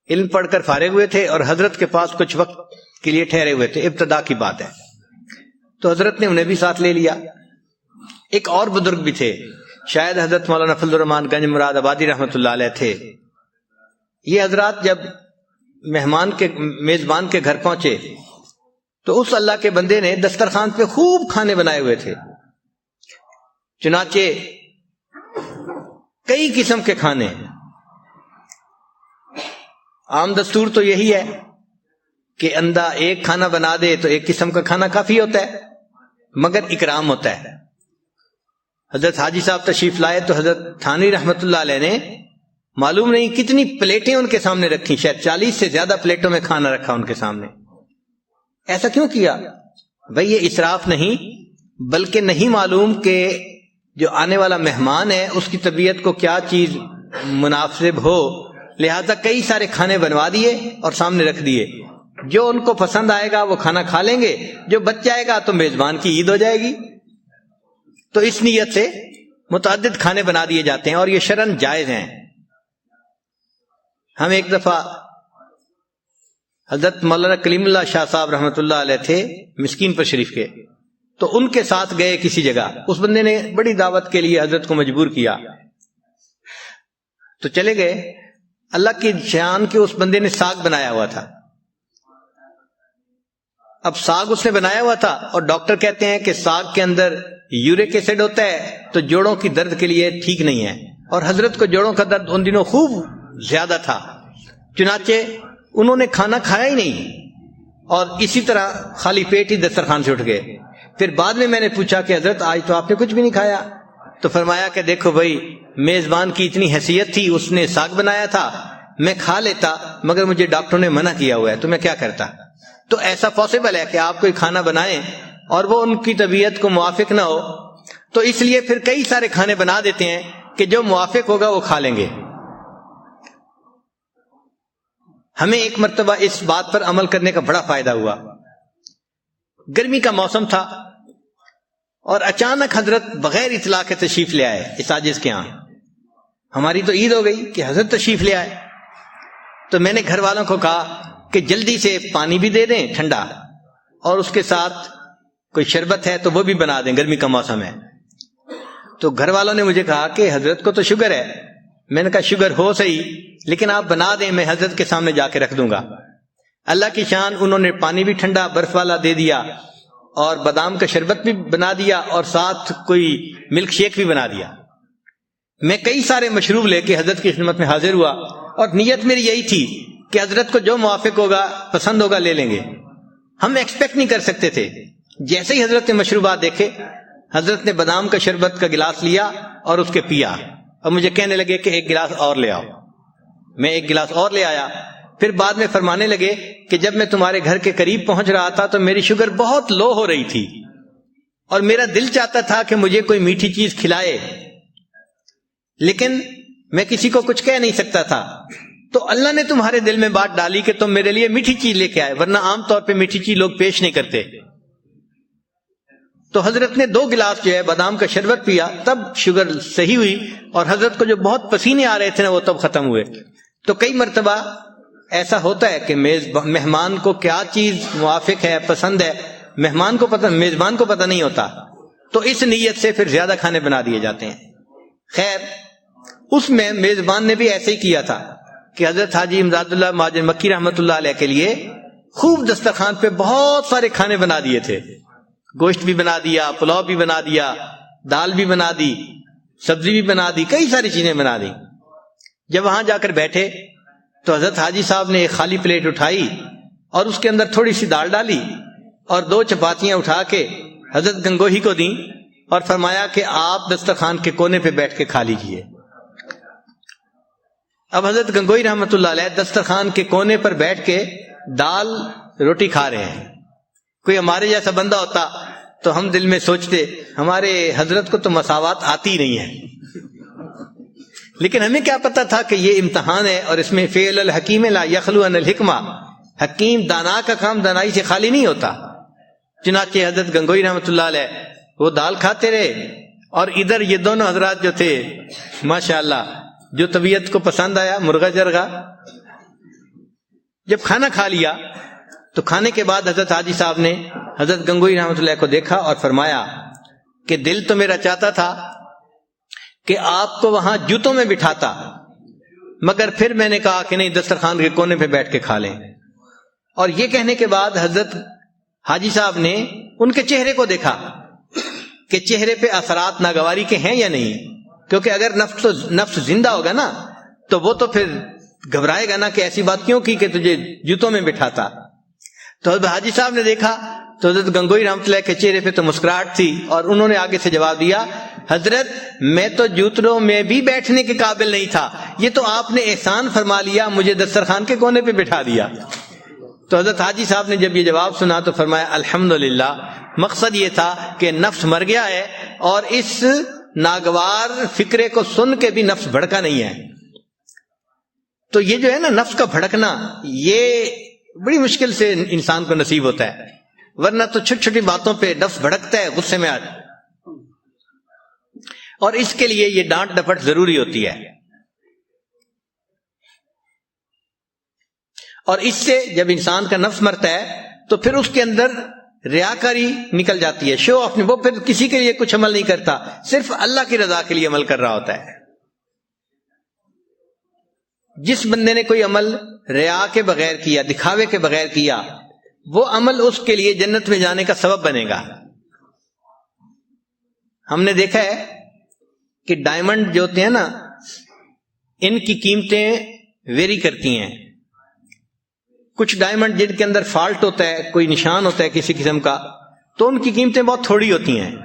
علم پڑھ کر فارغ ہوئے تھے اور حضرت کے پاس کچھ وقت کے لیے ٹھہرے ہوئے تھے، ابتدا کی بات ہے۔ تو حضرت نے انہیں بھی ساتھ لے لیا۔ ایک اور بزرگ بھی تھے، شاید حضرت مولانا فضل الرحمان گنج مراد آبادی رحمۃ اللہ علیہ تھے۔ یہ حضرات جب مہمان کے میزبان کے گھر پہنچے تو اس اللہ کے بندے نے دسترخوان پہ خوب کھانے بنائے ہوئے تھے، چنانچہ کئی قسم کے کھانے۔ عام دستور تو یہی ہے کہ اندھا ایک کھانا بنا دے تو ایک قسم کا کھانا کافی ہوتا ہے، مگر اکرام ہوتا ہے۔ حضرت حاجی صاحب تشریف لائے تو حضرت تھانوی رحمۃ اللہ علیہ نے معلوم نہیں کتنی پلیٹیں ان کے سامنے رکھی، شاید 40 سے زیادہ پلیٹوں میں کھانا رکھا ان کے سامنے۔ ایسا کیوں کیا؟ بھئی یہ اسراف نہیں، بلکہ نہیں معلوم کہ جو آنے والا مہمان ہے اس کی طبیعت کو کیا چیز مناسب ہو، لہذا کئی سارے کھانے بنوا دیے اور سامنے رکھ دیے، جو ان کو پسند آئے گا وہ کھانا کھا لیں گے، جو بچ جائے گا تو میزبان کی عید ہو جائے گی۔ تو اس نیت سے متعدد کھانے بنا دیے جاتے ہیں اور یہ شرعاً جائز ہیں۔ ہم ایک دفعہ حضرت مولانا کلیم اللہ شاہ صاحب رحمۃ اللہ علیہ تھے مسکین پر شریف کے، تو ان کے ساتھ گئے کسی جگہ، اس بندے نے بڑی دعوت کے لیے حضرت کو مجبور کیا، تو چلے گئے۔ اللہ کی شان کے اس بندے نے ساگ بنایا ہوا تھا۔ اب ساگ اس نے بنایا ہوا تھا اور ڈاکٹر کہتے ہیں کہ ساگ کے اندر یورک ایسڈ ہوتا ہے تو جوڑوں کی درد کے لیے ٹھیک نہیں ہے، اور حضرت کو جوڑوں کا درد ان دنوں خوب زیادہ تھا، چنانچہ انہوں نے کھانا کھایا ہی نہیں اور اسی طرح خالی پیٹ ہی دسترخوان سے اٹھ گئے۔ پھر بعد میں نے پوچھا کہ حضرت آج تو آپ نے کچھ بھی نہیں کھایا. تو فرمایا کہ دیکھو بھائی، میزبان کی اتنی حیثیت تھی، اس نے ساگ بنایا تھا، میں کھا لیتا، مگر مجھے ڈاکٹر نے منع کیا ہوا ہے، تو میں کیا کرتا. تو ایسا پاسبل ہے کہ آپ کوئی کھانا بنائیں اور وہ ان کی طبیعت کو موافق نہ ہو، تو اس لیے پھر کئی سارے کھانے بنا دیتے ہیں کہ جو موافق ہوگا وہ کھا لیں گے. ہمیں ایک مرتبہ اس بات پر عمل کرنے کا بڑا فائدہ ہوا. گرمی کا موسم تھا اور اچانک حضرت بغیر اطلاع کے تشریف لے آئے اس عاجز کے ہاں. ہماری تو عید ہو گئی کہ حضرت تشریف لے آئے. تو میں نے گھر والوں کو کہا کہ جلدی سے پانی بھی دے دیں ٹھنڈا، اور اس کے ساتھ کوئی شربت ہے تو وہ بھی بنا دیں، گرمی کا موسم ہے. تو گھر والوں نے مجھے کہا کہ حضرت کو تو شوگر ہے. میں نے کہا شوگر ہو صحیح، لیکن آپ بنا دیں، میں حضرت کے سامنے جا کے رکھ دوں گا. اللہ کی شان، انہوں نے پانی بھی ٹھنڈا برف والا دے دیا اور بادام کا شربت بھی بنا دیا اور ساتھ کوئی ملک شیک بھی بنا دیا. میں کئی سارے مشروب لے کے حضرت کی خدمت میں حاضر ہوا اور نیت میری یہی تھی کہ حضرت کو جو موافق ہوگا، پسند ہوگا، لے لیں گے. ہم ایکسپیکٹ نہیں کر سکتے تھے. جیسے ہی حضرت نے مشروبات دیکھے، حضرت نے بادام کا شربت کا گلاس لیا اور اس کے پیا، اور مجھے کہنے لگے کہ ایک گلاس اور لے آؤ. میں ایک گلاس اور لے آیا. پھر بعد میں فرمانے لگے کہ جب میں تمہارے گھر کے قریب پہنچ رہا تھا تو میری شوگر بہت لو ہو رہی تھی اور میرا دل چاہتا تھا کہ مجھے کوئی میٹھی چیز کھلائے، لیکن میں کسی کو کچھ کہہ نہیں سکتا تھا. تو اللہ نے تمہارے دل میں بات ڈالی کہ تم میرے لیے میٹھی چیز لے کے آئے، ورنہ عام طور پہ میٹھی چیز لوگ پیش نہیں کرتے. تو حضرت نے 2 گلاس جو ہے بادام کا شربت پیا، تب شوگر صحیح ہوئی، اور حضرت کو جو بہت پسینے آ رہے تھے نا، وہ تب ختم ہوئے. تو کئی مرتبہ ایسا ہوتا ہے کہ مہمان کو کیا چیز موافق ہے، پسند ہے، میزبان کو پتہ نہیں ہوتا، تو اس نیت سے پھر زیادہ کھانے بنا دیے جاتے ہیں. خیر، اس میں میزبان نے بھی ایسے ہی کیا تھا کہ حضرت حاجی امداد اللہ مہاجر مکی رحمۃ اللہ علیہ کے لیے خوب دسترخوان پہ بہت سارے کھانے بنا دیے تھے. گوشت بھی بنا دیا، پلاؤ بھی بنا دیا، دال بھی بنا دی، سبزی بھی بنا دی، کئی ساری چیزیں بنا دی. جب وہاں جا کر بیٹھے تو حضرت حاجی صاحب نے ایک خالی پلیٹ اٹھائی اور اس کے اندر تھوڑی سی دال ڈالی اور 2 چپاتیاں اٹھا کے حضرت گنگوہی کو دیں اور فرمایا کہ آپ دسترخوان کے کونے پہ بیٹھ کے کھا لیجئے. اب حضرت گنگوہی رحمۃ اللہ علیہ دسترخوان کے کونے پر بیٹھ کے دال روٹی کھا رہے ہیں. کوئی ہمارے جیسا بندہ ہوتا تو ہم دل میں سوچتے ہمارے حضرت کو تو مساوات آتی ہی نہیں ہے. لیکن ہمیں کیا پتا تھا کہ یہ امتحان ہے، اور اس میں فعل الحکیم لا یخلو عن الحکمہ، حکیم دانا کا کام دانائی سے خالی نہیں ہوتا. چنانچہ حضرت گنگوہی رحمۃ اللہ علیہ وہ دال کھاتے رہے، اور ادھر یہ دونوں حضرات جو تھے ماشاءاللہ، جو طبیعت کو پسند آیا مرغا جرگا. جب کھانا کھا لیا تو کھانے کے بعد حضرت حاجی صاحب نے حضرت گنگوہی رحمۃ اللہ کو دیکھا اور فرمایا کہ دل تو میرا چاہتا تھا کہ آپ کو وہاں جوتوں میں بٹھاتا، مگر پھر میں نے کہا کہ نہیں، دسترخوان کے کونے پہ بیٹھ کے کھا لیں. اور یہ کہنے کے بعد حضرت حاجی صاحب نے ان کے چہرے کو دیکھا کہ چہرے پہ اثرات ناگواری کے ہیں یا نہیں، کیونکہ اگر نفس زندہ ہوگا نا تو وہ تو پھر گھبرائے گا نا کہ ایسی بات کیوں کی کہ تجھے جوتوں میں بٹھاتا. تو حضرت حاجی صاحب نے دیکھا تو حضرت گنگوہی رحمۃ اللہ کے چہرے پہ تو مسکراہٹ تھی، اور انہوں نے آگے سے جواب دیا، حضرت میں تو جوتوں میں بھی بیٹھنے کے قابل نہیں تھا، یہ تو آپ نے احسان فرما لیا، مجھے دسترخوان کے کونے پہ بٹھا دیا. تو حضرت حاجی صاحب نے جب یہ جواب سنا تو فرمایا الحمدللہ، مقصد یہ تھا کہ نفس مر گیا ہے، اور اس ناگوار فکرے کو سن کے بھی نفس بھڑکا نہیں ہے. تو یہ جو ہے نا نفس کا بھڑکنا، یہ بڑی مشکل سے انسان کو نصیب ہوتا ہے، ورنہ تو چھوٹی چھوٹی باتوں پہ نفس بھڑکتا ہے، غصے میں اور اس کے لیے یہ ڈانٹ ڈپٹ ضروری ہوتی ہے. اور اس سے جب انسان کا نفس مرتا ہے تو پھر اس کے اندر ریاکاری نکل جاتی ہے، شو آف، وہ پھر کسی کے لیے کچھ عمل نہیں کرتا، صرف اللہ کی رضا کے لیے عمل کر رہا ہوتا ہے. جس بندے نے کوئی عمل ریا کے بغیر کیا، دکھاوے کے بغیر کیا، وہ عمل اس کے لیے جنت میں جانے کا سبب بنے گا. ہم نے دیکھا ہے کہ ڈائمنڈ جو ہوتے ہیں نا، ان کی قیمتیں ویری کرتی ہیں. کچھ ڈائمنڈ جن کے اندر فالٹ ہوتا ہے، کوئی نشان ہوتا ہے کسی قسم کا، تو ان کی قیمتیں بہت تھوڑی ہوتی ہیں.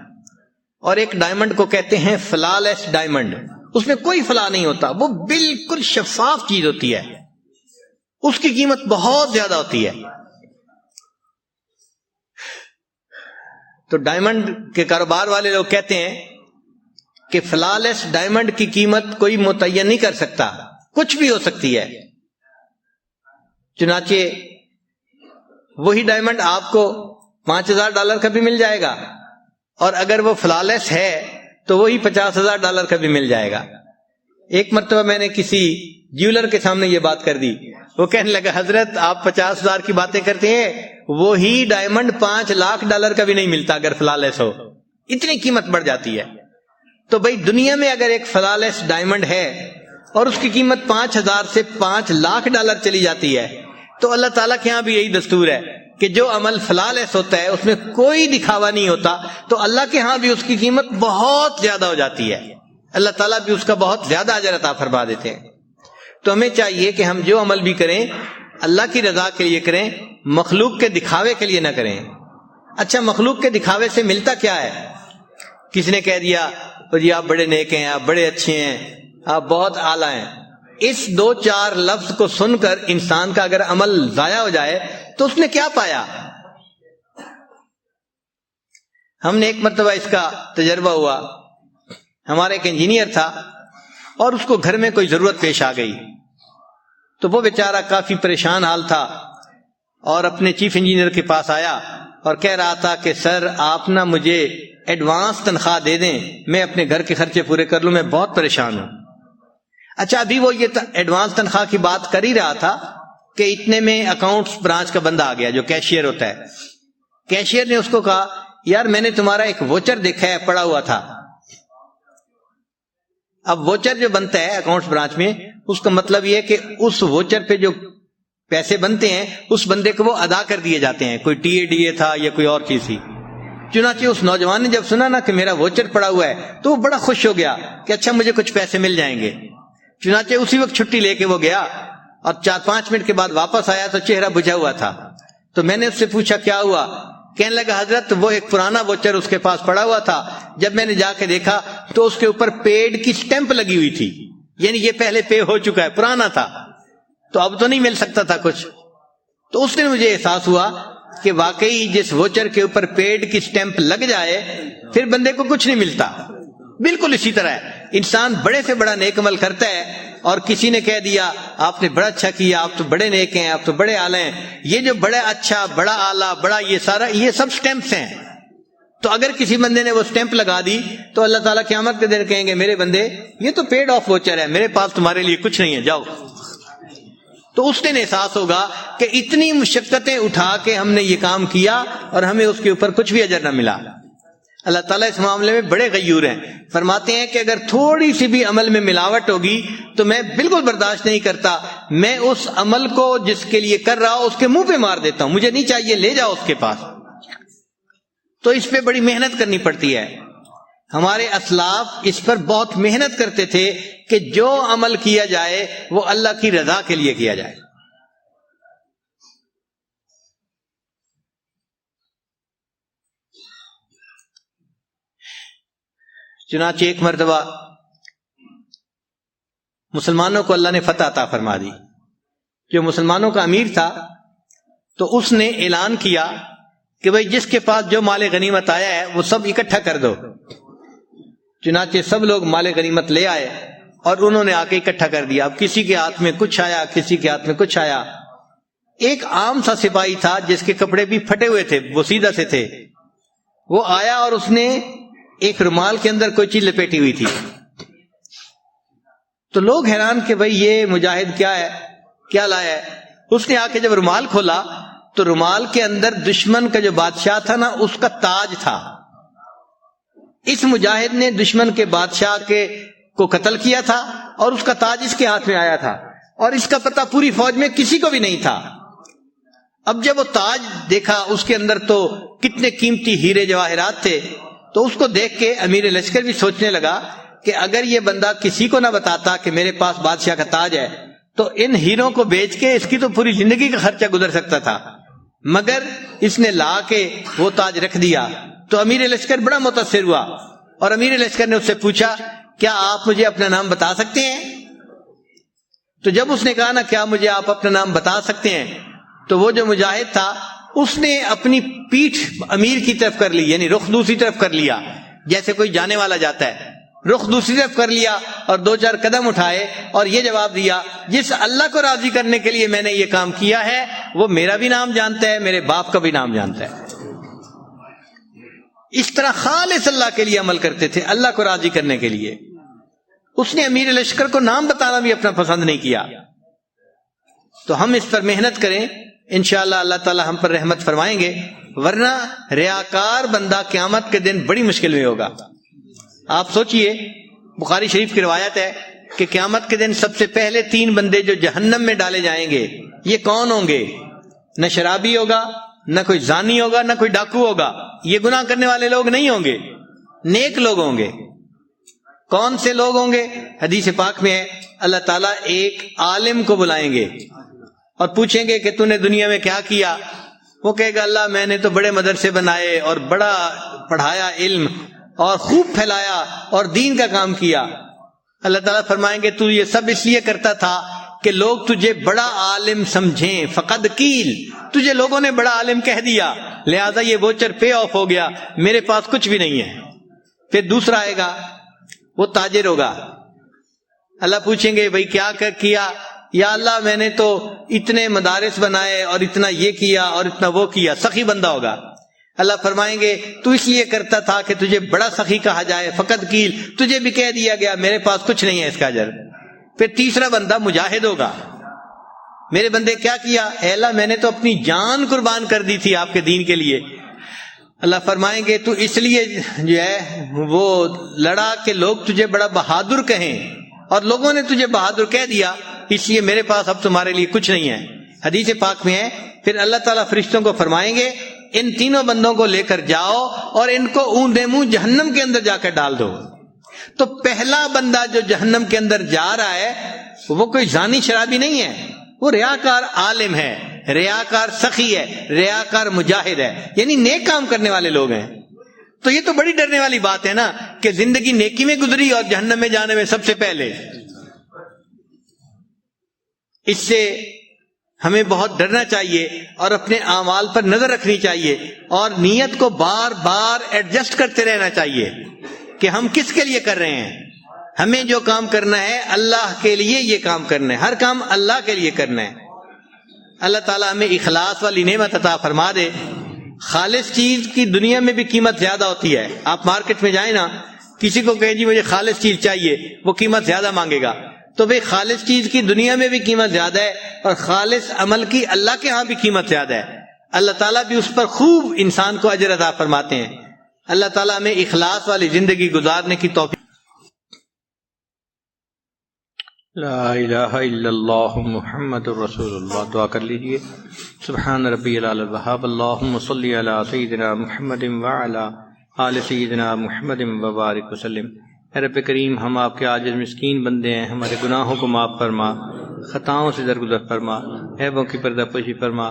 اور ایک ڈائمنڈ کو کہتے ہیں فلالیس ڈائمنڈ، اس میں کوئی فلا نہیں ہوتا، وہ بالکل شفاف چیز ہوتی ہے، اس کی قیمت بہت زیادہ ہوتی ہے. تو ڈائمنڈ کے کاروبار والے لوگ کہتے ہیں کہ فلالیس ڈائمنڈ کی قیمت کوئی متعین نہیں کر سکتا، کچھ بھی ہو سکتی ہے. چنانچہ وہی ڈائمنڈ آپ کو $5,000 کا بھی مل جائے گا، اور اگر وہ فلالیس ہے تو وہی $50,000 کا بھی مل جائے گا. ایک مرتبہ میں نے کسی جیولر کے سامنے یہ بات کر دی، وہ کہنے لگا حضرت آپ 50,000 کی باتیں کرتے ہیں، وہی ڈائمنڈ $5,00,000 کا بھی نہیں ملتا اگر فلالیس ہو، اتنی قیمت بڑھ جاتی ہے. تو بھائی دنیا میں اگر ایک فلالیس ڈائمنڈ ہے اور اس کی قیمت 5,000 سے $5,00,000 چلی جاتی ہے، تو اللہ تعالیٰ کے ہاں بھی یہی دستور ہے کہ جو عمل فلالیس ہوتا ہے اس میں کوئی دکھاوا نہیں ہوتا، تو اللہ کے ہاں بھی اس کی قیمت بہت زیادہ ہو جاتی ہے، اللہ تعالیٰ بھی اس کا بہت زیادہ اجر عطا فرما دیتے ہیں. تو ہمیں چاہیے کہ ہم جو عمل بھی کریں اللہ کی رضا کے لیے کریں، مخلوق کے دکھاوے کے لیے نہ کریں. اچھا مخلوق کے دکھاوے سے ملتا کیا ہے؟ کسی نے کہہ دیا جی آپ بڑے نیک ہیں، آپ بڑے اچھے ہیں، آپ بہت اعلیٰ ہیں. اس 2-4 لفظ کو سن کر انسان کا اگر عمل ضائع ہو جائے تو اس نے کیا پایا؟ ہم نے ایک مرتبہ اس کا تجربہ ہوا. ہمارا ایک انجینئر تھا اور اس کو گھر میں کوئی ضرورت پیش آ گئی، تو وہ بیچارہ کافی پریشان حال تھا اور اپنے چیف انجینئر کے پاس آیا اور کہہ رہا تھا کہ سر آپ نا مجھے ایڈوانس تنخواہ دے دیں، میں اپنے گھر کے خرچے پورے کر لوں، میں بہت پریشان ہوں. اچھا ابھی وہ یہ ایڈوانس تنخواہ کی بات کر ہی رہا تھا کہ اتنے میں اکاؤنٹس برانچ کا بندہ آ گیا جو کیشیئر ہوتا ہے. کیشیئر نے اس کو کہا یار میں نے تمہارا ایک ووچر دیکھا ہے پڑا ہوا تھا. اب ووچر جو بنتا ہے اکاؤنٹس برانچ میں، اس کا مطلب یہ ہے کہ اس ووچر پہ جو پیسے بنتے ہیں اس بندے کو وہ ادا کر دیے جاتے ہیں، کوئی TADA تھا یا کوئی اور چیز تھی. چنانچہ اس نوجوان نے جب سنا نا کہ میرا ووچر پڑا ہوا ہے تو وہ بڑا خوش ہو گیا کہ اچھا مجھے کچھ پیسے مل جائیں گے. چنانچہ اسی وقت چھٹی لے کے وہ گیا اور 4-5 منٹ کے بعد واپس آیا تو چہرہ بجھا ہوا تھا. تو میں نے اس سے پوچھا کیا ہوا؟ کہنے لگا حضرت وہ ایک پرانا ووچر اس کے پاس پڑا ہوا تھا، جب میں نے جا کے دیکھا تو اس کے اوپر پیڈ کی سٹیمپ لگی ہوئی تھی، یعنی یہ پہلے پے ہو چکا ہے، پرانا تھا تو اب تو نہیں مل سکتا تھا کچھ. تو اس دن مجھے احساس ہوا کہ واقعی جس ووچر کے اوپر پیڈ کی سٹیمپ لگ جائے پھر بندے کو کچھ نہیں ملتا. بالکل اسی طرح ہے، انسان بڑے سے بڑا نیک عمل کرتا ہے اور کسی نے کہہ دیا آپ نے بڑا اچھا کیا، آپ تو بڑے نیک ہیں، آپ تو بڑے اعلی ہیں. یہ جو بڑا اچھا، بڑا اعلیٰ، بڑا یہ سارا یہ سب سٹیمپس ہیں. تو اگر کسی بندے نے وہ سٹیمپ لگا دی تو اللہ تعالیٰ قیامت کے دن کہیں گے میرے بندے یہ تو پیڈ آف ووچر ہے، میرے پاس تمہارے لیے کچھ نہیں ہے، جاؤ. تو اس دن احساس ہوگا کہ اتنی مشقتیں اٹھا کے ہم نے یہ کام کیا اور ہمیں اس کے اوپر کچھ بھی اجر نہ ملا. اللہ تعالیٰ اس معاملے میں بڑے غیور ہیں، فرماتے ہیں کہ اگر تھوڑی سی بھی عمل میں ملاوٹ ہوگی تو میں بالکل برداشت نہیں کرتا، میں اس عمل کو جس کے لیے کر رہا ہوں اس کے منہ پہ مار دیتا ہوں، مجھے نہیں چاہیے، لے جاؤ اس کے پاس. تو اس پہ بڑی محنت کرنی پڑتی ہے. ہمارے اسلاف اس پر بہت محنت کرتے تھے کہ جو عمل کیا جائے وہ اللہ کی رضا کے لیے کیا جائے. چنانچہ ایک مرتبہ مسلمانوں کو اللہ نے فتح عطا فرما دی. جو مسلمانوں کا امیر تھا تو اس نے اعلان کیا کہ بھئی جس کے پاس جو مال غنیمت آیا ہے وہ سب اکٹھا کر دو. چنانچہ سب لوگ مال غنیمت لے آئے اور انہوں نے آ کے اکٹھا کر دیا. اب کسی کے ہاتھ میں کچھ آیا، کسی کے ہاتھ میں کچھ آیا. ایک عام سا سپاہی تھا جس کے کپڑے بھی پھٹے ہوئے تھے، وہ سیدھا سے تھے. وہ آیا اور اس نے ایک رومال کے اندر کوئی چیز لپیٹی ہوئی تھی. تو لوگ حیران کہ بھئی یہ مجاہد کیا ہے، کیا لایا ہے. اس نے آ کے جب رومال کھولا تو رومال کے اندر دشمن کا جو بادشاہ تھا نا اس کا تاج تھا. اس مجاہد نے دشمن کے بادشاہ کو قتل کیا تھا اور اس کا تاج اس کے ہاتھ میں آیا تھا اور اس کا پتہ پوری فوج میں کسی کو بھی نہیں تھا. اب جب وہ تاج دیکھا اس کے اندر تو کتنے قیمتی ہیرے جواہرات تھے، تو اس کو دیکھ کے امیر لشکر بھی سوچنے لگا کہ اگر یہ بندہ کسی کو نہ بتاتا کہ میرے پاس بادشاہ کا تاج ہے تو ان ہیروں کو بیچ کے اس کی تو پوری زندگی کا خرچہ گزر سکتا تھا. مگر اس نے لا کے وہ تاج رکھ دیا تو امیر لشکر بڑا متاثر ہوا، اور امیر لشکر نے اس سے پوچھا کیا آپ مجھے اپنا نام بتا سکتے ہیں؟ تو جب اس نے کہا نا کیا مجھے آپ اپنا نام بتا سکتے ہیں، تو وہ جو مجاہد تھا اس نے اپنی پیٹھ امیر کی طرف کر لی، یعنی رخ دوسری طرف کر لیا، جیسے کوئی جانے والا جاتا ہے، رخ دوسری طرف کر لیا اور 2-4 قدم اٹھائے اور یہ جواب دیا جس اللہ کو راضی کرنے کے لیے میں نے یہ کام کیا ہے وہ میرا بھی نام جانتا ہے، میرے باپ کا بھی نام جانتا ہے۔ اس طرح خالص اللہ کے لیے عمل کرتے تھے، اللہ کو راضی کرنے کے لیے۔ اس نے امیر لشکر کو نام بتانا بھی اپنا پسند نہیں کیا۔ تو ہم اس پر محنت کریں، انشاءاللہ اللہ تعالی ہم پر رحمت فرمائیں گے، ورنہ ریاکار بندہ قیامت کے دن بڑی مشکل میں ہوگا۔ آپ سوچئے، بخاری شریف کی روایت ہے کہ قیامت کے دن سب سے پہلے 3 بندے جو جہنم میں ڈالے جائیں گے، یہ کون ہوں گے؟ نہ شرابی ہوگا، نہ کوئی زانی ہوگا، نہ کوئی ڈاکو ہوگا، یہ گناہ کرنے والے لوگ نہیں ہوں گے، نیک لوگ ہوں گے۔ کون سے لوگ ہوں گے؟ حدیث پاک میں ہے اللہ تعالیٰ ایک عالم کو بلائیں گے اور پوچھیں گے کہ تو نے دنیا میں کیا کیا؟ وہ کہے گا اللہ میں نے تو بڑے مدرسے بنائے اور بڑا پڑھایا علم اور خوب پھیلایا اور دین کا کام کیا۔ اللہ تعالیٰ فرمائیں گے تو یہ سب اس لیے کرتا تھا کہ لوگ تجھے بڑا عالم سمجھیں، فقد قیل، تجھے لوگوں نے بڑا عالم کہہ دیا لہذا یہ ووچر پے آف ہو گیا، میرے پاس کچھ بھی نہیں ہے۔ پھر دوسرا آئے گا، وہ تاجر ہوگا، اللہ پوچھیں گے بھائی کیا کیا؟ یا اللہ میں نے تو اتنے مدارس بنائے اور اتنا یہ کیا اور اتنا وہ کیا، سخی بندہ ہوگا۔ اللہ فرمائیں گے تو اس لیے کرتا تھا کہ تجھے بڑا سخی کہا جائے، فقط قیل، تجھے بھی کہہ دیا گیا میرے پاس کچھ نہیں ہے اس کا اجر۔ پھر تیسرا بندہ مجاہد ہوگا، میرے بندے کیا کیا؟ اے اللہ میں نے تو اپنی جان قربان کر دی تھی آپ کے دین کے لیے۔ اللہ فرمائیں گے تو اس لیے جو ہے وہ لڑا کہ لوگ تجھے بڑا بہادر کہیں، اور لوگوں نے تجھے بہادر کہہ دیا اس لیے میرے پاس اب تمہارے لیے کچھ نہیں ہے۔ حدیث پاک میں ہے پھر اللہ تعالیٰ فرشتوں کو فرمائیں گے ان تینوں بندوں کو لے کر جاؤ اور ان کو اونڈے منہ جہنم کے اندر جا کر ڈال دو۔ تو پہلا بندہ جو جہنم کے اندر جا رہا ہے وہ کوئی زانی شرابی نہیں ہے، وہ ریاکار عالم ہے، ریاکار سخی ہے، ریاکار مجاہد ہے، یعنی نیک کام کرنے والے لوگ ہیں۔ تو یہ تو بڑی ڈرنے والی بات ہے نا کہ زندگی نیکی میں گزری اور جہنم میں جانے میں سب سے پہلے۔ اس سے ہمیں بہت ڈرنا چاہیے اور اپنے اعمال پر نظر رکھنی چاہیے اور نیت کو بار بار ایڈجسٹ کرتے رہنا چاہیے کہ ہم کس کے لیے کر رہے ہیں۔ ہمیں جو کام کرنا ہے اللہ کے لیے یہ کام کرنا ہے، ہر کام اللہ کے لیے کرنا ہے۔ اللہ تعالیٰ ہمیں اخلاص والی نعمت عطا فرما دے۔ خالص چیز کی دنیا میں بھی قیمت زیادہ ہوتی ہے۔ آپ مارکیٹ میں جائیں نا، کسی کو کہیں جی مجھے خالص چیز چاہیے، وہ قیمت زیادہ مانگے گا۔ تو بھئی خالص چیز کی دنیا میں بھی قیمت زیادہ ہے اور خالص عمل کی اللہ کے ہاں بھی قیمت زیادہ ہے۔ اللہ تعالیٰ بھی اس پر خوب انسان کو اجر عطا فرماتے ہیں۔ اللہ تعالیٰ ہمیں اخلاص والی زندگی گزارنے کی توفیق۔ لا الہ الا اللہ محمد الرسول اللہ۔ دعا کر لیجئے۔ سبحان ربی العلی الوہاب، اللہم صلی علی سیدنا محمد وعلی آل سیدنا محمد وبارک وسلم۔ اے رب کریم ہم آپ کے عاجز مسکین بندے ہیں، ہمارے گناہوں کو معاف فرما، خطاؤں سے درگزر فرما، عیبوں کی پردہ پوشی فرما۔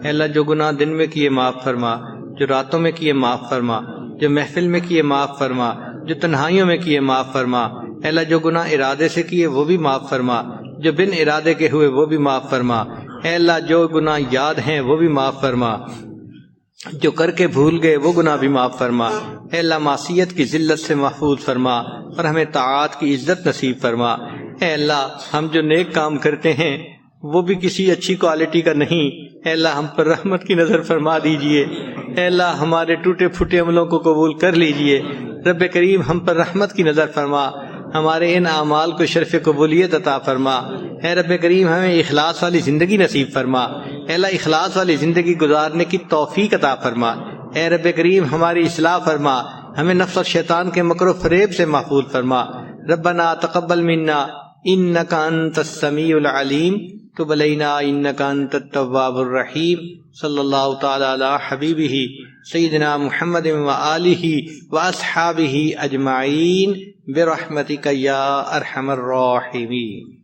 اے اللہ جو گناہ دن میں کیے معاف فرما، جو راتوں میں کیے معاف فرما، جو محفل میں کیے معاف فرما، جو تنہائیوں میں کیے معاف فرما۔ اے اللہ جو گناہ ارادے سے کیے وہ بھی معاف فرما، جو بن ارادے کے ہوئے وہ بھی معاف فرما۔ اے اللہ جو گناہ یاد ہیں وہ بھی معاف فرما، جو کر کے بھول گئے وہ گناہ بھی معاف فرما۔ اے اللہ معصیت کی ذلت سے محفوظ فرما اور ہمیں طاعات کی عزت نصیب فرما۔ اے اللہ ہم جو نیک کام کرتے ہیں وہ بھی کسی اچھی کوالٹی کا نہیں، اے اللہ ہم پر رحمت کی نظر فرما دیجئے۔ اے اللہ ہمارے ٹوٹے پھوٹے عملوں کو قبول کر لیجئے۔ رب کریم ہم پر رحمت کی نظر فرما، ہمارے ان اعمال کو شرف قبولیت عطا فرما۔ اے رب کریم ہمیں اخلاص والی زندگی نصیب فرما۔ اے اللہ اخلاص والی زندگی گزارنے کی توفیق عطا فرما۔ اے رب کریم ہماری اصلاح فرما، ہمیں نفس اور شیطان کے مکر و فریب سے محفوظ فرما۔ ربنا تقبل منا انک انت السمیع العلیم، تب علینا انک انت التواب الرحیم۔ صلی اللہ تعالی علی حبیبہ سیدنا محمد وآلہ واصحابہ اجمعین برحمتک یا ارحم الراحمین۔